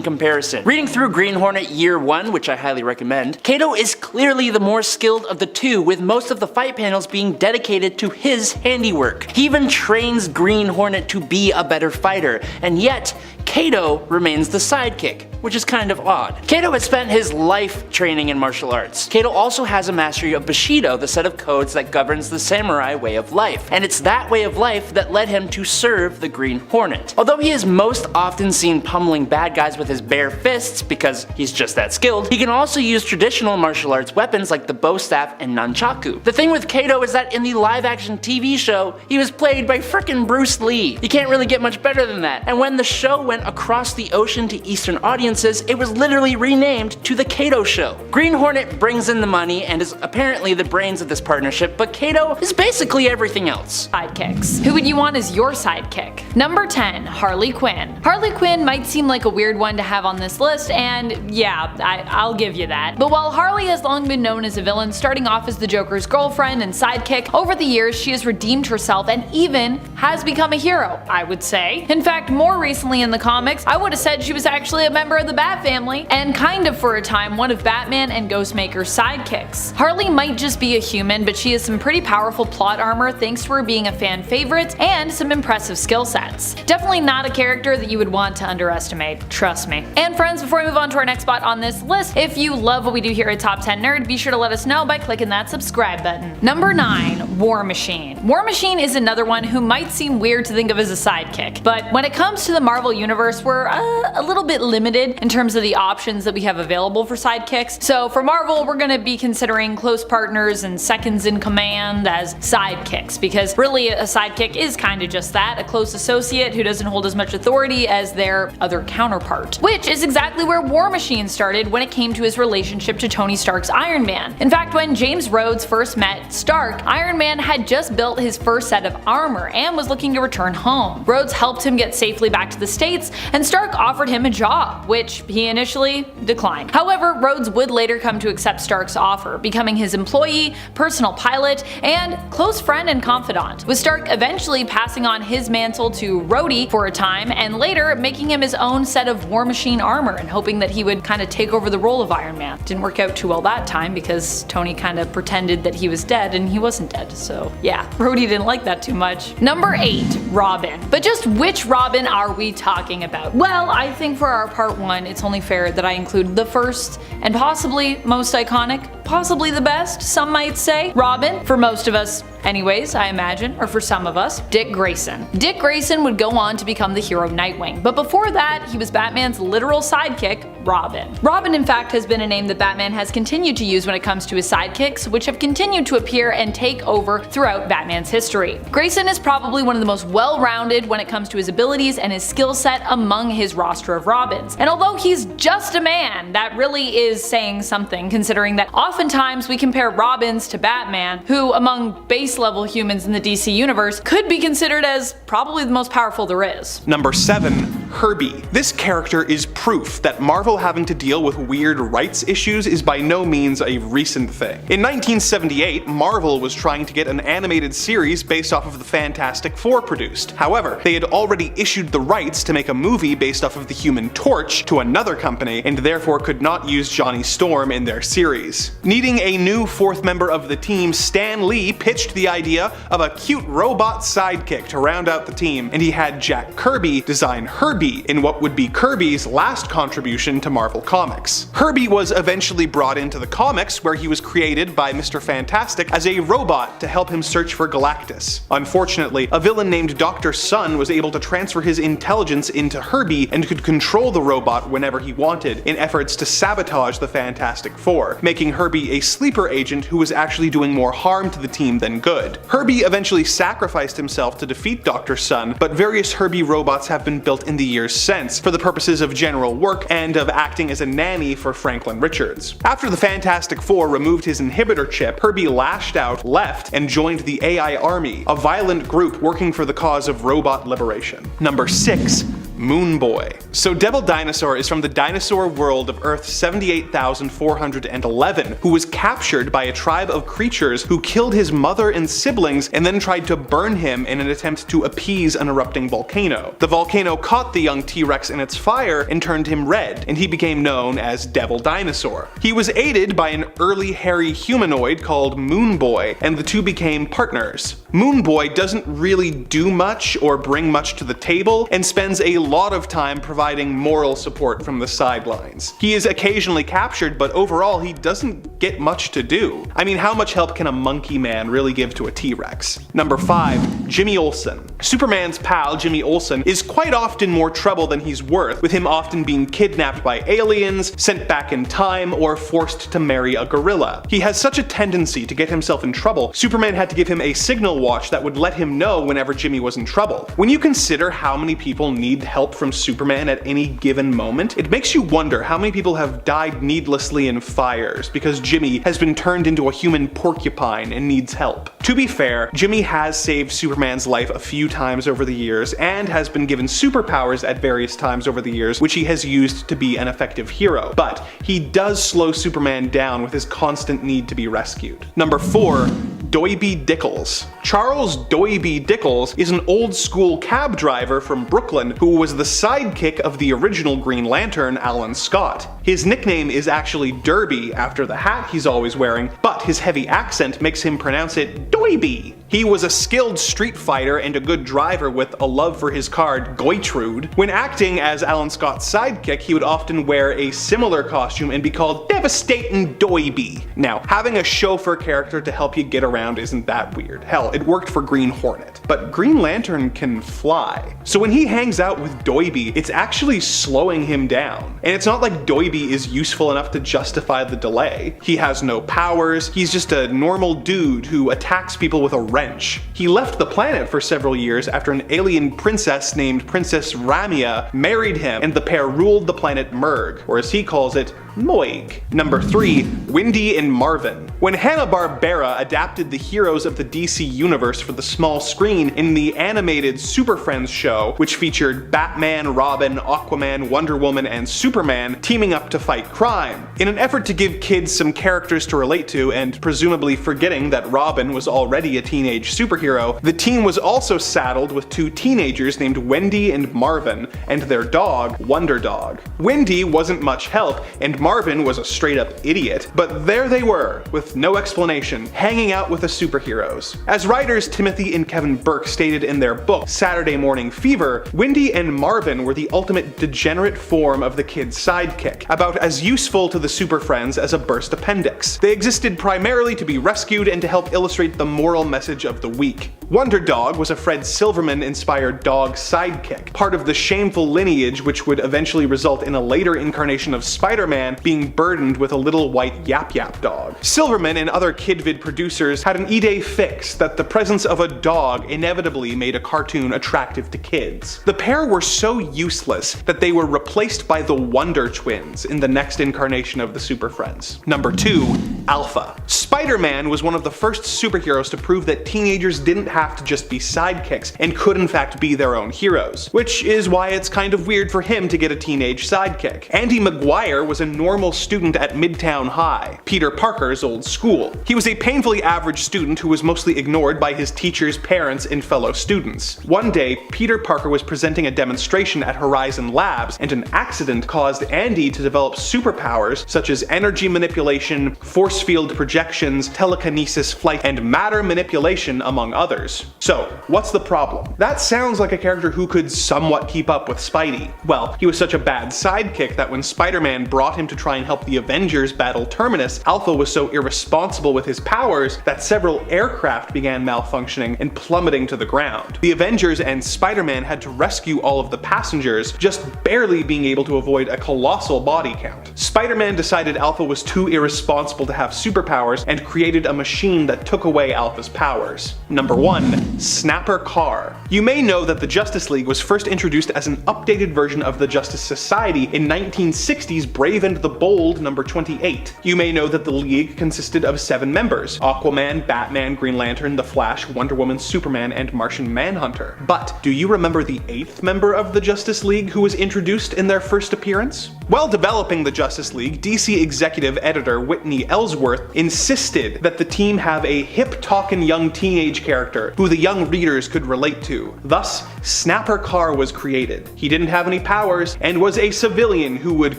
comparison. Reading through Green Hornet Year 1, which I highly recommend, Kato is clearly the more skilled of the 2, with most of the fight panels being dedicated to his handiwork. He even trains Green Hornet to be a better fighter, and yet Kato remains the sidekick, which is kind of odd. Kato has spent his life training in martial arts. Kato also has a mastery of Bushido, the set of codes that governs the samurai way of life, and it's that way of life that led him to serve the Green Hornet. Although he is most often seen pummeling bad guys with his bare fists because he's just that skilled, he can also use traditional martial arts weapons like the bow staff and nunchaku. The thing with Kato is that in the live action TV show, he was played by frickin' Bruce Lee. You can't really get much better than that. And when the show went across the ocean to Eastern audiences, it was literally renamed to The Kato Show. Green Hornet brings in the money and is apparently the brains of this partnership, but Kato is basically everything else. Sidekicks. Who would you want as your sidekick? Number 10. Harley Quinn. Harley Quinn might seem like a weird one to have on this list, and yeah, I'll give you that. But while Harley has long been known as a villain, starting off as the Joker's girlfriend and sidekick, over the years she has redeemed herself and even has become a hero, I would say. In fact, more recently in the comics, I would have said she was actually a member of the Bat family, and kind of for a time one of Batman and Ghostmaker's sidekicks. Harley might just be a human, but she has some pretty powerful plot armor thanks to her being a fan favorite and some impressive skill sets. Definitely not a character that you would want to underestimate, trust me. And friends, before we move on to our next spot on this list, if you love what we do here at Top 10 Nerd, be sure to let us know by clicking that subscribe button. Number 9. War Machine. War Machine is another one who might seem weird to think of as a sidekick, but when it comes to the Marvel Universe, we're a little bit limited in terms of the options that we have available for sidekicks. So for Marvel, we're gonna be considering close partners and seconds in command as sidekicks, because really a sidekick is kind of just that, a close associate who doesn't hold as much authority as their other counterpart. Which is exactly where War Machine started when it came to his relationship to Tony Stark's Iron Man. In fact, when James Rhodes first met Stark, Iron Man had just built his first set of armor and was looking to return home. Rhodes helped him get safely back to the States, and Stark offered him a job, which he initially declined. However, Rhodes would later come to accept Stark's offer, becoming his employee, personal pilot, and close friend and confidant, with Stark eventually passing on his mantle to Rhodey for a time, and later making him his own set of War Machine armor and hoping that he would kind of take over the role of Iron Man. Didn't work out too well that time because Tony kind of pretended that he was dead and he wasn't dead, so yeah, Rhodey didn't like that too much. Number 8. Robin. But just which Robin are we talking about? Well, I think for our part 1, it's only fair that I include the first and possibly most iconic, possibly the best, some might say, Robin, for most of us anyways, I imagine, or for some of us, Dick Grayson. Dick Grayson would go on to become the hero Nightwing, but before that, he was Batman's literal sidekick, Robin. Robin, in fact, has been a name that Batman has continued to use when it comes to his sidekicks, which have continued to appear and take over throughout Batman's history. Grayson is probably one of the most well-rounded when it comes to his abilities and his skill set among his roster of Robins. And although he's just a man, that really is saying something, considering that oftentimes we compare Robins to Batman, who among base level humans in the DC universe could be considered as probably the most powerful there is. Number 7. Herbie. This character is proof that Marvel having to deal with weird rights issues is by no means a recent thing. In 1978, Marvel was trying to get an animated series based off of the Fantastic Four produced. However, they had already issued the rights to make a movie based off of the Human Torch to another company, and therefore could not use Johnny Storm in their series. Needing a new 4th member of the team, Stan Lee pitched the idea of a cute robot sidekick to round out the team, and he had Jack Kirby design Herbie in what would be Kirby's last contribution to Marvel Comics. Herbie was eventually brought into the comics, where he was created by Mr. Fantastic as a robot to help him search for Galactus. Unfortunately, a villain named Dr. Sun was able to transfer his intelligence into Herbie and could control the robot whenever he wanted in efforts to sabotage the Fantastic Four, making Herbie a sleeper agent who was actually doing more harm to the team than good. Herbie eventually sacrificed himself to defeat Dr. Sun, but various Herbie robots have been built in the years since for the purposes of general work and of acting as a nanny for Franklin Richards. After the Fantastic Four removed his inhibitor chip, Herbie lashed out, left, and joined the AI Army, a violent group working for the cause of robot liberation. Number 6. Moon Boy. So Devil Dinosaur is from the dinosaur world of Earth 78,411, who was captured by a tribe of creatures who killed his mother and siblings and then tried to burn him in an attempt to appease an erupting volcano. The volcano caught the young T-Rex in its fire and turned him red, and he became known as Devil Dinosaur. He was aided by an early hairy humanoid called Moon Boy, and the two became partners. Moon Boy doesn't really do much or bring much to the table, and spends a lot of time providing moral support from the sidelines. He is occasionally captured, but overall he doesn't get much to do. I mean, how much help can a monkey man really give to a T-Rex? Number 5. Jimmy Olsen. Superman's pal, Jimmy Olsen, is quite often more trouble than he's worth, with him often being kidnapped by aliens, sent back in time, or forced to marry a gorilla. He has such a tendency to get himself in trouble, Superman had to give him a signal watch that would let him know whenever Jimmy was in trouble. When you consider how many people need help from Superman at any given moment, it makes you wonder how many people have died needlessly in fires because Jimmy has been turned into a human porcupine and needs help. To be fair, Jimmy has saved Superman's life a few times over the years and has been given superpowers at various times over the years, which he has used to be an effective hero, but he does slow Superman down with his constant need to be rescued. Number 4. Doiby Dickles. Charles Doiby Dickles is an old school cab driver from Brooklyn who was the sidekick of the original Green Lantern, Alan Scott. His nickname is actually Derby after the hat he's always wearing, but his heavy accent makes him pronounce it Doiby. He was a skilled street fighter and a good driver with a love for his car, Goitrude. When acting as Alan Scott's sidekick, he would often wear a similar costume and be called Devastating Doiby. Now, having a chauffeur character to help you get around isn't that weird. Hell, it worked for Green Hornet. But Green Lantern can fly. So when he hangs out with Doiby, it's actually slowing him down. And it's not like Doiby is useful enough to justify the delay. He has no powers, he's just a normal dude who attacks people with a wrench. He left the planet for several years after an alien princess named Princess Ramia married him, and the pair ruled the planet Murg, or as he calls it, Moig. Number 3. Wendy and Marvin. When Hanna-Barbera adapted the heroes of the DC universe for the small screen in the animated Super Friends show, which featured Batman, Robin, Aquaman, Wonder Woman, and Superman teaming up to fight crime, in an effort to give kids some characters to relate to and presumably forgetting that Robin was already a teenage superhero, the team was also saddled with 2 teenagers named Wendy and Marvin, and their dog, Wonder Dog. Wendy wasn't much help, and Marvin was a straight up idiot, but there they were, with no explanation, hanging out with the superheroes. As writers Timothy and Kevin Burke stated in their book Saturday Morning Fever, Wendy and Marvin were the ultimate degenerate form of the kid's sidekick, about as useful to the Super Friends as a burst appendix. They existed primarily to be rescued and to help illustrate the moral message of the week. Wonder Dog was a Fred Silverman-inspired dog sidekick, part of the shameful lineage which would eventually result in a later incarnation of Spider-Man being burdened with a little white Yap Yap dog. Silverman and other Kidvid producers had an E-Day fix that the presence of a dog inevitably made a cartoon attractive to kids. The pair were so useless that they were replaced by the Wonder Twins in the next incarnation of the Super Friends. Number 2. Alpha. Spider-Man was one of the first superheroes to prove that teenagers didn't have to just be sidekicks and could in fact be their own heroes, which is why it's kind of weird for him to get a teenage sidekick. Andy Maguire was a normal student at Midtown High, Peter Parker's old school. He was a painfully average student who was mostly ignored by his teachers, parents, and fellow students. One day, Peter Parker was presenting a demonstration at Horizon Labs, and an accident caused Andy to develop superpowers such as energy manipulation, force field projections, telekinesis, flight, and matter manipulation, among others. So, what's the problem? That sounds like a character who could somewhat keep up with Spidey. Well, he was such a bad sidekick that when Spider-Man brought him to try and help the Avengers battle Terminus, Alpha was so irresponsible with his powers that several aircraft began malfunctioning and plummeting to the ground. The Avengers and Spider-Man had to rescue all of the passengers, just barely being able to avoid a colossal body count. Spider-Man decided Alpha was too irresponsible to have superpowers and created a machine that took away Alpha's powers. Number 1. Snapper Carr. You may know that the Justice League was first introduced as an updated version of the Justice Society in 1960's Brave and the Bold number 28. You may know that the League consisted of 7 members: Aquaman, Batman, Green Lantern, The Flash, Wonder Woman, Superman, and Martian Manhunter. But do you remember the 8th member of the Justice League who was introduced in their first appearance? While developing the Justice League, DC executive editor Whitney Ellsworth insisted that the team have a hip-talkin' young teenage character who the young readers could relate to. Thus, Snapper Carr was created. He didn't have any powers and was a civilian who would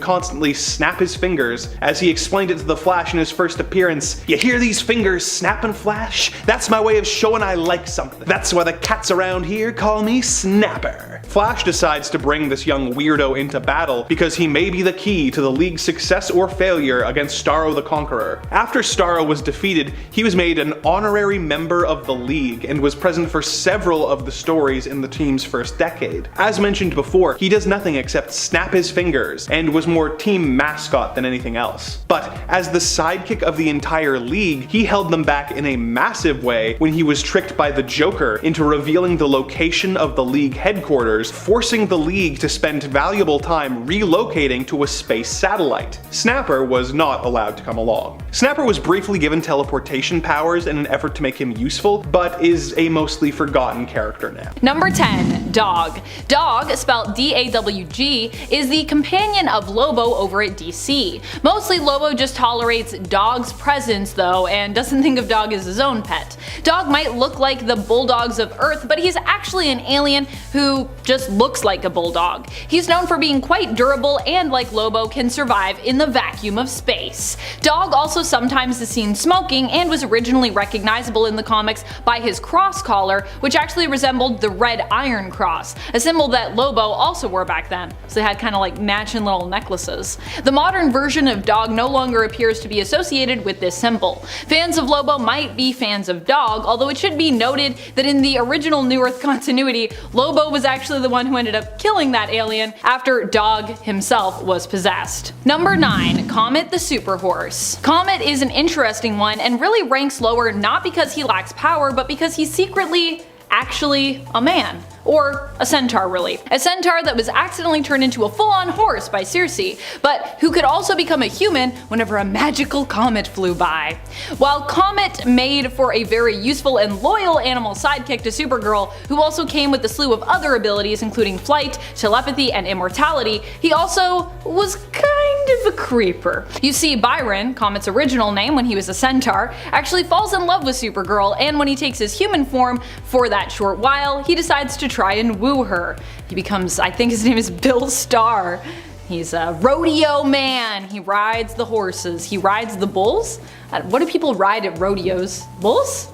constantly snap his fingers. As he explained it to the Flash in his first appearance, "You hear these fingers snapping, Flash? That's my way of showing I like something. That's why the cats around here call me Snapper." Flash decides to bring this young weirdo into battle because he may be the key to the League's success or failure against Starro the Conqueror. After Starro was defeated, he was made an honorary member of the League and was present for several of the stories in the team's first decade. As mentioned before, he does nothing except snap his fingers and was more team mascot than anything else. But as the sidekick of the entire League, he held them back in a massive way when he was tricked by the Joker into revealing the location of the League headquarters, forcing the League to spend valuable time relocating to a space satellite. Snapper was not allowed to come along. Snapper was briefly given teleportation powers in an effort to make him useful, but is a mostly forgotten character now. Number 10. Dog. Dog, spelled D-A-W-G, is the companion of Lobo over at DC. Mostly Lobo just tolerates Dog's presence though, and doesn't think of Dog as his own pet. Dog might look like the bulldogs of Earth, but he's actually an alien who just looks like a bulldog. He's known for being quite durable and, like Lobo, can survive in the vacuum of space. Dog also sometimes is seen smoking and was originally recognizable in the comics by his cross collar, which actually resembled the red iron cross, a symbol that Lobo also wore back then, so they had kind of like matching little necklaces. The modern version of Dog no longer appears to be associated with this symbol. Fans of Lobo might be fans of Dog, although it should be noted that in the original New Earth continuity, Lobo was actually the one who ended up killing that alien after Dog himself was possessed. Number 9. Comet the Super Horse. Comet is an interesting one and really ranks lower not because he lacks power, but because he's secretly actually a man. Or a centaur, really. A centaur that was accidentally turned into a full-on horse by Circe, but who could also become a human whenever a magical comet flew by. While Comet made for a very useful and loyal animal sidekick to Supergirl, who also came with a slew of other abilities including flight, telepathy, and immortality, he also was kind of a creeper. You see, Byron, Comet's original name when he was a centaur, actually falls in love with Supergirl, and when he takes his human form for that short while, he decides to try and woo her. He becomes, I think his name is Bill Starr. He's a rodeo man. He rides the horses. He rides the bulls? What do people ride at rodeos? Bulls?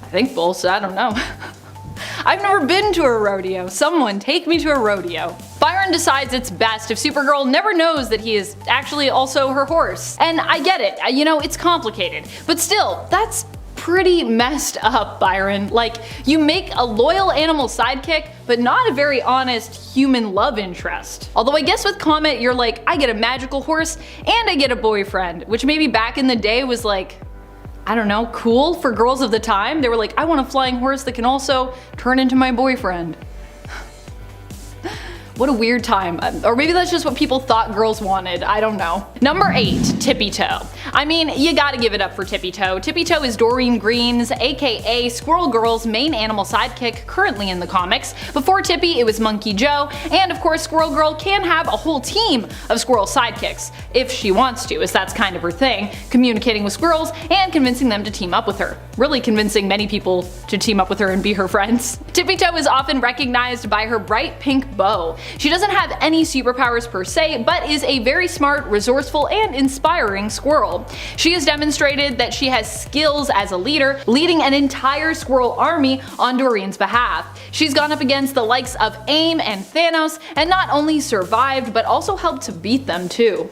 I think bulls, I don't know. I've never been to a rodeo. Someone take me to a rodeo. Byron decides it's best if Supergirl never knows that he is actually also her horse. And I get it, you know, it's complicated. But still, that's pretty messed up, Byron. Like, you make a loyal animal sidekick, but not a very honest human love interest. Although I guess with Comet, you're like, I get a magical horse and I get a boyfriend, which maybe back in the day was like, I don't know, cool for girls of the time. They were like, I want a flying horse that can also turn into my boyfriend. What a weird time. Or maybe that's just what people thought girls wanted, I don't know. Number 8. Tippy Toe. I mean, you gotta give it up for Tippy Toe. Tippy Toe is Doreen Green's, aka Squirrel Girl's main animal sidekick currently in the comics. Before Tippy, it was Monkey Joe, and of course Squirrel Girl can have a whole team of squirrel sidekicks, if she wants to, as that's kind of her thing, communicating with squirrels and convincing them to team up with her. Really convincing many people to team up with her and be her friends. Tippy Toe is often recognized by her bright pink bow. She doesn't have any superpowers per se, but is a very smart, resourceful, and inspiring squirrel. She has demonstrated that she has skills as a leader, leading an entire squirrel army on Doreen's behalf. She's gone up against the likes of AIM and Thanos, and not only survived, but also helped to beat them too.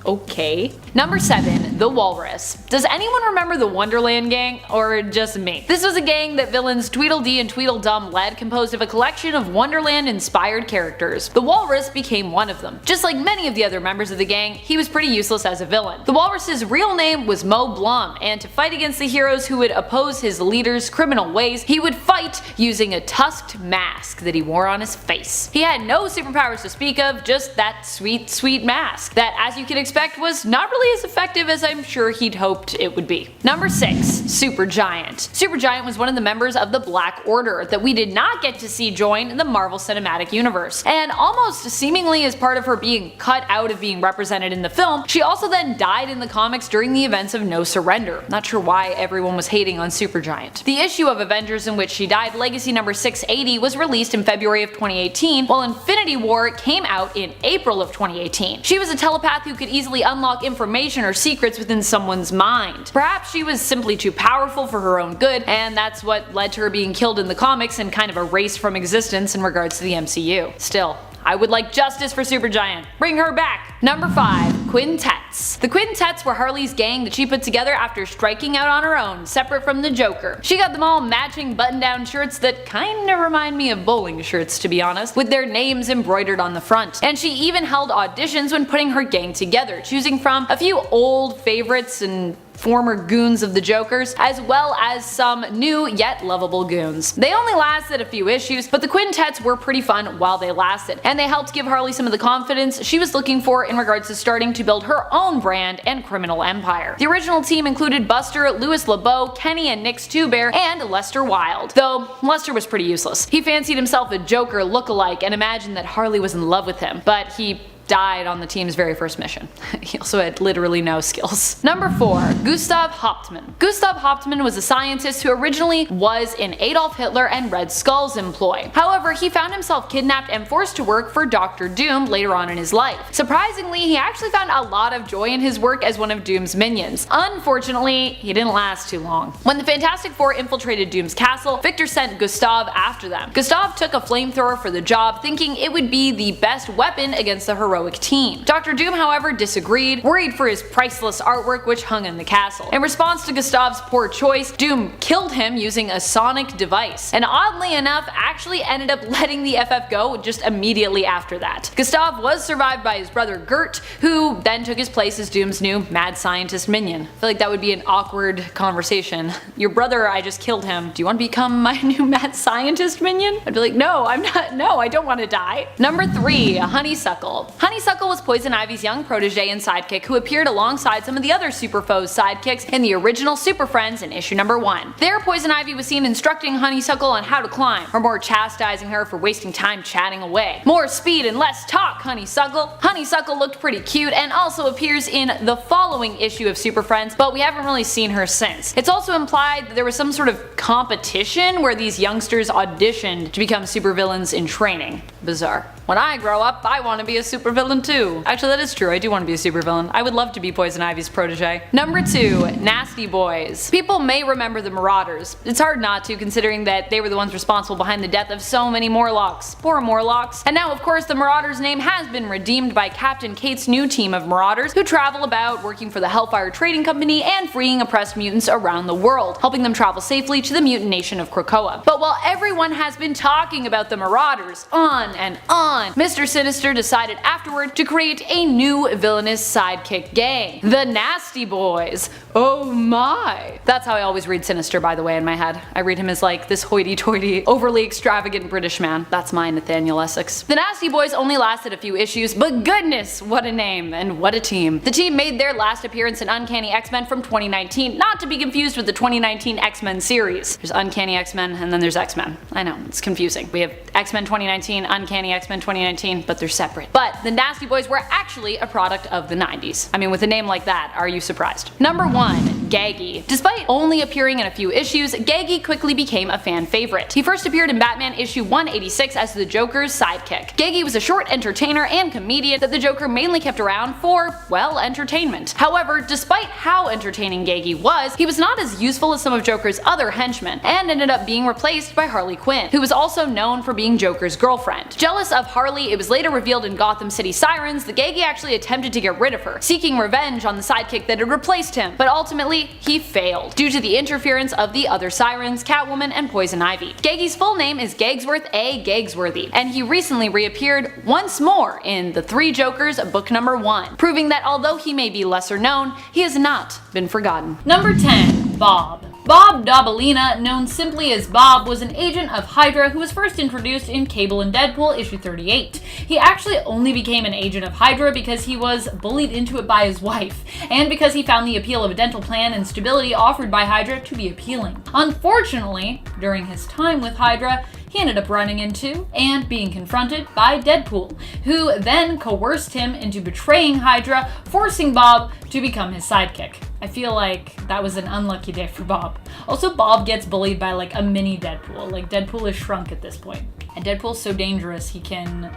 Okay. Number 7. The Walrus. Does anyone remember the Wonderland gang, or just me? This was a gang that villains Tweedledee and Tweedledum led, composed of a collection of Wonderland-inspired characters. The Walrus became one of them. Just like many of the other members of the gang, he was pretty useless as a villain. The Walrus's real name was Mo Blum, and to fight against the heroes who would oppose his leader's criminal ways, he would fight using a tusked mask that he wore on his face. He had no superpowers to speak of, just that sweet, sweet mask that, as you can expect, was not really as effective as I'm sure he'd hoped it would be. Number 6. Supergiant. Supergiant was one of the members of the Black Order that we did not get to see join the Marvel Cinematic Universe, and almost seemingly as part of her being cut out of being represented in the film, she also then died in the comics during the events of No Surrender. Not sure why everyone was hating on Supergiant. The issue of Avengers in which she died, Legacy number 680, was released in February of 2018, while Infinity War came out in April of 2018. She was a telepath who could easily unlock information or secrets within someone's mind. Perhaps she was simply too powerful for her own good, and that's what led to her being killed in the comics and kind of erased from existence in regards to the MCU. Still, I would like justice for Supergiant. Bring her back! Number 5. Quintets. The Quintets were Harley's gang that she put together after striking out on her own, separate from the Joker. She got them all matching button-down shirts that kinda remind me of bowling shirts, to be honest, with their names embroidered on the front. And she even held auditions when putting her gang together, choosing from a few old favorites and former goons of the Joker's, as well as some new yet lovable goons. They only lasted a few issues, but the Quintets were pretty fun while they lasted, and they helped give Harley some of the confidence she was looking for in regards to starting to build her own brand and criminal empire. The original team included Buster, Louis LeBeau, Kenny and Nick's Two Bear, and Lester Wilde. Though Lester was pretty useless. He fancied himself a Joker look-alike and imagined that Harley was in love with him, but he died on the team's very first mission. He also had literally no skills. Number 4. Gustav Hauptmann. Gustav Hauptmann was a scientist who originally was in Adolf Hitler and Red Skull's employ. However, he found himself kidnapped and forced to work for Dr. Doom later on in his life. Surprisingly, he actually found a lot of joy in his work as one of Doom's minions. Unfortunately, he didn't last too long. When the Fantastic Four infiltrated Doom's castle, Victor sent Gustav after them. Gustav took a flamethrower for the job, thinking it would be the best weapon against the heroic team. Dr. Doom, however, disagreed, worried for his priceless artwork which hung in the castle. In response to Gustav's poor choice, Doom killed him using a sonic device, and oddly enough actually ended up letting the FF go just immediately after that. Gustav was survived by his brother Gert, who then took his place as Doom's new mad scientist minion. I feel like that would be an awkward conversation. Your brother, I just killed him. Do you want to become my new mad scientist minion? I'd be like, no, I'm not, no, I don't want to die. Number 3. Honeysuckle. Honeysuckle was Poison Ivy's young protege and sidekick who appeared alongside some of the other Super Foes sidekicks in the original Super Friends in issue number 1. There, Poison Ivy was seen instructing Honeysuckle on how to climb, or more chastising her for wasting time chatting away. More speed and less talk, Honeysuckle. Honeysuckle looked pretty cute and also appears in the following issue of Super Friends, but we haven't really seen her since. It's also implied that there was some sort of competition where these youngsters auditioned to become supervillains in training. Bizarre. When I grow up, I want to be a supervillain too. Actually, that is true. I do want to be a supervillain. I would love to be Poison Ivy's protege. Number 2. Nasty Boys. People may remember the Marauders. It's hard not to, considering that they were the ones responsible behind the death of so many Morlocks. Poor Morlocks. And now, of course, the Marauders name has been redeemed by Captain Kate's new team of Marauders, who travel about working for the Hellfire Trading Company and freeing oppressed mutants around the world, helping them travel safely to the mutant nation of Krakoa. But while everyone has been talking about the Marauders on and on, Mr. Sinister decided afterward to create a new villainous sidekick gang, the Nasty Boys. Oh my! That's how I always read Sinister, by the way, in my head. I read him as like this hoity-toity, overly extravagant British man. That's my Nathaniel Essex. The Nasty Boys only lasted a few issues, but goodness, what a name and what a team. The team made their last appearance in Uncanny X-Men from 2019, not to be confused with the 2019 X-Men series. There's Uncanny X-Men and then there's X-Men. I know, it's confusing. We have X-Men 2019, Uncanny X-Men 2019, but they're separate. But the Nasty Boys were actually a product of the 90s. I mean, with a name like that, are you surprised? Number 1. Gaggy. Despite only appearing in a few issues, Gaggy quickly became a fan favorite. He first appeared in Batman issue 186 as the Joker's sidekick. Gaggy was a short entertainer and comedian that the Joker mainly kept around for, well, entertainment. However, despite how entertaining Gaggy was, he was not as useful as some of Joker's other henchmen, and ended up being replaced by Harley Quinn, who was also known for being Joker's girlfriend. Jealous of Harley, it was later revealed in Gotham City Sirens that Gaggy actually attempted to get rid of her, seeking revenge on the sidekick that had replaced him, but ultimately he failed, due to the interference of the other Sirens, Catwoman, and Poison Ivy. Gaggy's full name is Gagsworth A. Gagsworthy, and he recently reappeared once more in The Three Jokers book number 1, proving that although he may be lesser known, he has not been forgotten. Number 10. Bob. Bob Dobalina, known simply as Bob, was an agent of Hydra who was first introduced in Cable and Deadpool issue 38. He actually only became an agent of Hydra because he was bullied into it by his wife, and because he found the appeal of a dental plan and stability offered by Hydra to be appealing. Unfortunately, during his time with Hydra, he ended up running into and being confronted by Deadpool, who then coerced him into betraying Hydra, forcing Bob to become his sidekick. I feel like that was an unlucky day for Bob. Also, Bob gets bullied by like a mini Deadpool. Like, Deadpool is shrunk at this point. And Deadpool's so dangerous, he can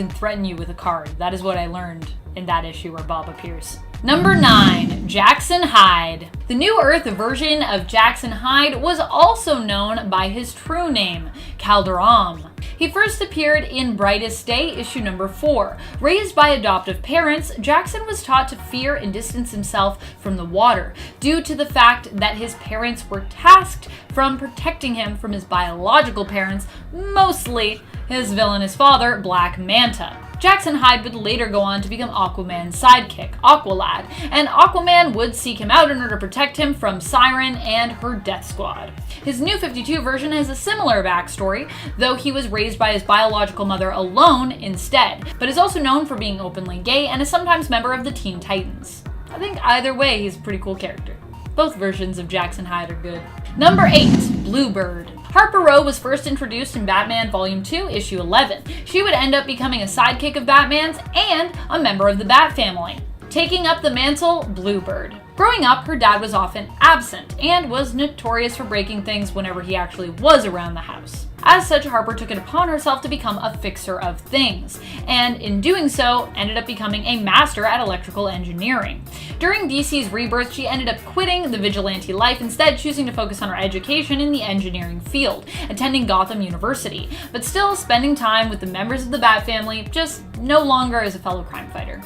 threaten you with a card. That is what I learned in that issue where Bob appears. Number 9. Jackson Hyde. The New Earth version of Jackson Hyde was also known by his true name, Calderon. He first appeared in Brightest Day, issue number 4. Raised by adoptive parents, Jackson was taught to fear and distance himself from the water, due to the fact that his parents were tasked from protecting him from his biological parents, mostly his villainous father, Black Manta. Jackson Hyde would later go on to become Aquaman's sidekick, Aqualad, and Aquaman would seek him out in order to protect him from Siren and her death squad. His New 52 version has a similar backstory, though he was raised by his biological mother alone instead, but is also known for being openly gay and is sometimes member of the Teen Titans. I think either way he's a pretty cool character. Both versions of Jackson Hyde are good. Number 8. Bluebird. Harper Row was first introduced in Batman Volume 2, Issue 11. She would end up becoming a sidekick of Batman's and a member of the Bat family, taking up the mantle Bluebird. Growing up, her dad was often absent and was notorious for breaking things whenever he actually was around the house. As such, Harper took it upon herself to become a fixer of things, and in doing so, ended up becoming a master at electrical engineering. During DC's rebirth, she ended up quitting the vigilante life, instead choosing to focus on her education in the engineering field, attending Gotham University, but still spending time with the members of the Bat family, just no longer as a fellow crime fighter.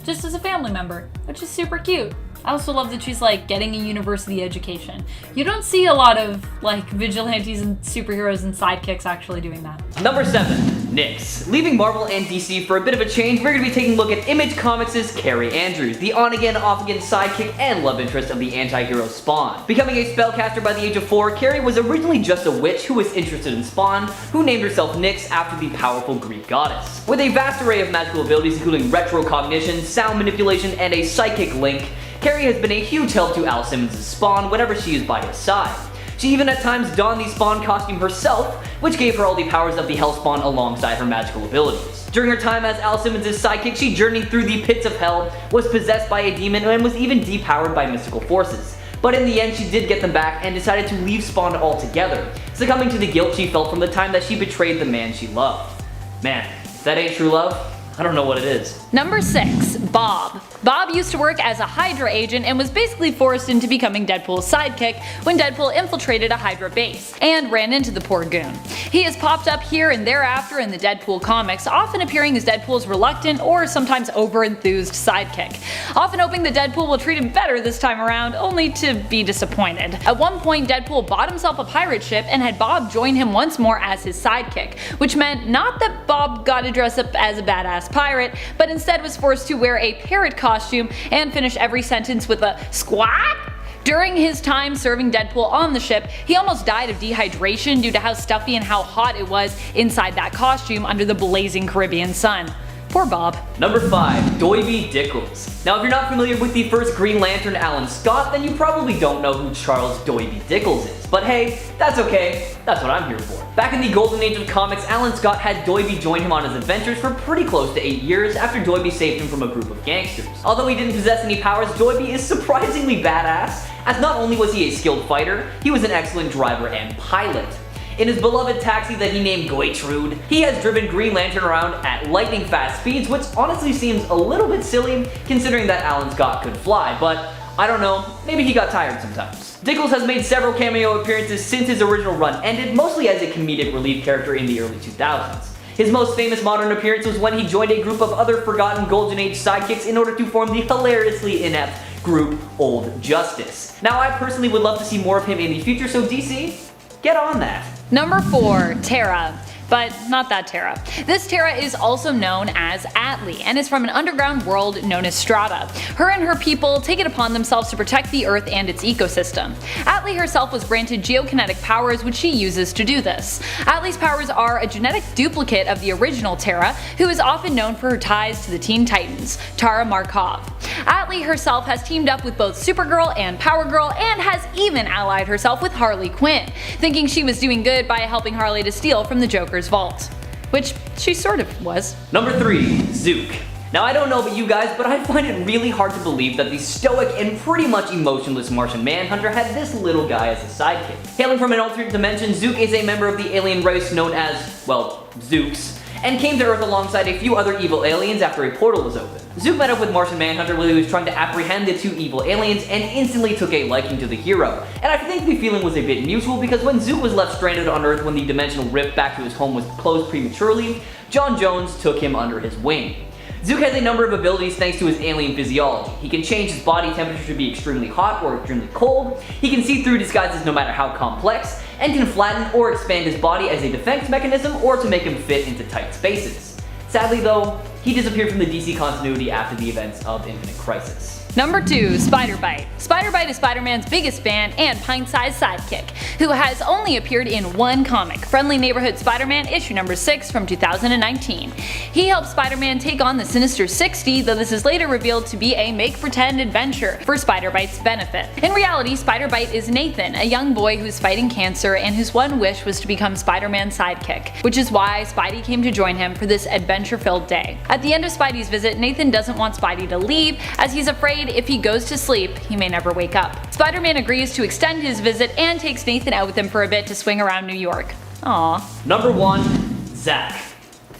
Just as a family member, which is super cute. I also love that she's getting a university education. You don't see a lot of vigilantes and superheroes and sidekicks actually doing that. Number 7. Nyx. Leaving Marvel and DC for a bit of a change, we're going to be taking a look at Image Comics' Carrie Andrews, the on-again, off-again sidekick and love interest of the anti-hero Spawn. Becoming a spellcaster by the age of 4, Carrie was originally just a witch who was interested in Spawn, who named herself Nyx after the powerful Greek goddess. With a vast array of magical abilities including retrocognition, sound manipulation, and a psychic link, Carrie has been a huge help to Al Simmons' Spawn whenever she is by his side. She even at times donned the Spawn costume herself, which gave her all the powers of the Hellspawn alongside her magical abilities. During her time as Al Simmons' sidekick, she journeyed through the pits of hell, was possessed by a demon, and was even depowered by mystical forces. But in the end, she did get them back and decided to leave Spawn altogether, succumbing to the guilt she felt from the time that she betrayed the man she loved. Man, if that ain't true love, I don't know what it is. Number 6. Bob. Bob used to work as a Hydra agent and was basically forced into becoming Deadpool's sidekick when Deadpool infiltrated a Hydra base and ran into the poor goon. He has popped up here and thereafter in the Deadpool comics, often appearing as Deadpool's reluctant or sometimes over-enthused sidekick, often hoping that Deadpool will treat him better this time around, only to be disappointed. At one point, Deadpool bought himself a pirate ship and had Bob join him once more as his sidekick, which meant not that Bob got to dress up as a badass pirate, but instead was forced to wear a parrot costume and finish every sentence with a squawk. During his time serving Deadpool on the ship, he almost died of dehydration due to how stuffy and how hot it was inside that costume under the blazing Caribbean sun. Poor Bob. Number 5. Doiby Dickles. Now if you're not familiar with the first Green Lantern Alan Scott, then you probably don't know who Charles Doiby Dickles is. But hey, that's okay, that's what I'm here for. Back in the golden age of comics, Alan Scott had Doiby join him on his adventures for pretty close to 8 years after Doiby saved him from a group of gangsters. Although he didn't possess any powers, Doiby is surprisingly badass, as not only was he a skilled fighter, he was an excellent driver and pilot. In his beloved taxi that he named Goitrude, he has driven Green Lantern around at lightning fast speeds, which honestly seems a little bit silly considering that Alan Scott could fly, but I don't know, maybe he got tired sometimes. Dickles has made several cameo appearances since his original run ended, mostly as a comedic relief character in the early 2000s. His most famous modern appearance was when he joined a group of other forgotten Golden Age sidekicks in order to form the hilariously inept group Old Justice. Now I personally would love to see more of him in the future, so DC, get on that. Number 4. Terra. But not that Terra. This Terra is also known as Atlee and is from an underground world known as Strata. Her and her people take it upon themselves to protect the Earth and its ecosystem. Atlee herself was granted geokinetic powers, which she uses to do this. Atlee's powers are a genetic duplicate of the original Terra, who is often known for her ties to the Teen Titans, Tara Markov. Atlee herself has teamed up with both Supergirl and Power Girl and has even allied herself with Harley Quinn, thinking she was doing good by helping Harley to steal from the Joker's vault. Which she sort of was. Number 3. Zook. Now I don't know about you guys, but I find it really hard to believe that the stoic and pretty much emotionless Martian Manhunter had this little guy as a sidekick. Hailing from an alternate dimension, Zook is a member of the alien race known as, well, Zooks, and came to Earth alongside a few other evil aliens after a portal was opened. Zook met up with Martian Manhunter while he was trying to apprehend the two evil aliens and instantly took a liking to the hero. And I think the feeling was a bit mutual because when Zook was left stranded on Earth when the dimensional rift back to his home was closed prematurely, John Jones took him under his wing. Zook has a number of abilities thanks to his alien physiology. He can change his body temperature to be extremely hot or extremely cold, he can see through disguises no matter how complex, and can flatten or expand his body as a defense mechanism or to make him fit into tight spaces. Sadly though, he disappeared from the DC continuity after the events of Infinite Crisis. Number 2, Spider-Bite. Spider-Bite is Spider-Man's biggest fan and pint-sized sidekick, who has only appeared in one comic, Friendly Neighborhood Spider-Man issue number 6 from 2019. He helps Spider-Man take on the Sinister 60, though this is later revealed to be a make-pretend adventure for Spider-Bite's benefit. In reality, Spider-Bite is Nathan, a young boy who's fighting cancer and whose one wish was to become Spider-Man's sidekick, which is why Spidey came to join him for this adventure-filled day. At the end of Spidey's visit, Nathan doesn't want Spidey to leave, as he's afraid if he goes to sleep, he may never wake up. Spider-Man agrees to extend his visit and takes Nathan out with him for a bit to swing around New York. Aww. Number 1, Zack.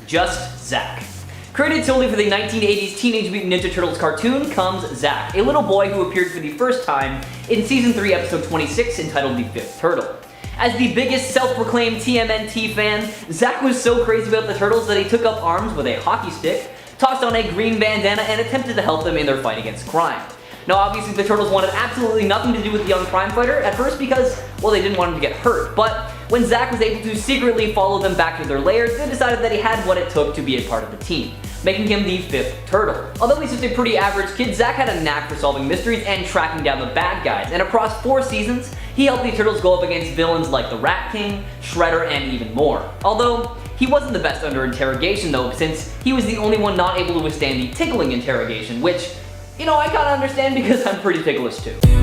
Just Zack. Created solely for the 1980s Teenage Mutant Ninja Turtles cartoon comes Zack, a little boy who appeared for the first time in Season 3 Episode 26 entitled The Fifth Turtle. As the biggest self-proclaimed TMNT fan, Zack was so crazy about the Turtles that he took up arms with a hockey stick, tossed on a green bandana, and attempted to help them in their fight against crime. Now obviously the Turtles wanted absolutely nothing to do with the young crime fighter at first because, well, they didn't want him to get hurt, but when Zack was able to secretly follow them back to their lairs, they decided that he had what it took to be a part of the team, making him the fifth turtle. Although he's just a pretty average kid, Zack had a knack for solving mysteries and tracking down the bad guys, and across 4 seasons, he helped the Turtles go up against villains like the Rat King, Shredder, and even more. Although, he wasn't the best under interrogation though, since he was the only one not able to withstand the tickling interrogation, which, you know, I kinda understand because I'm pretty ticklish too.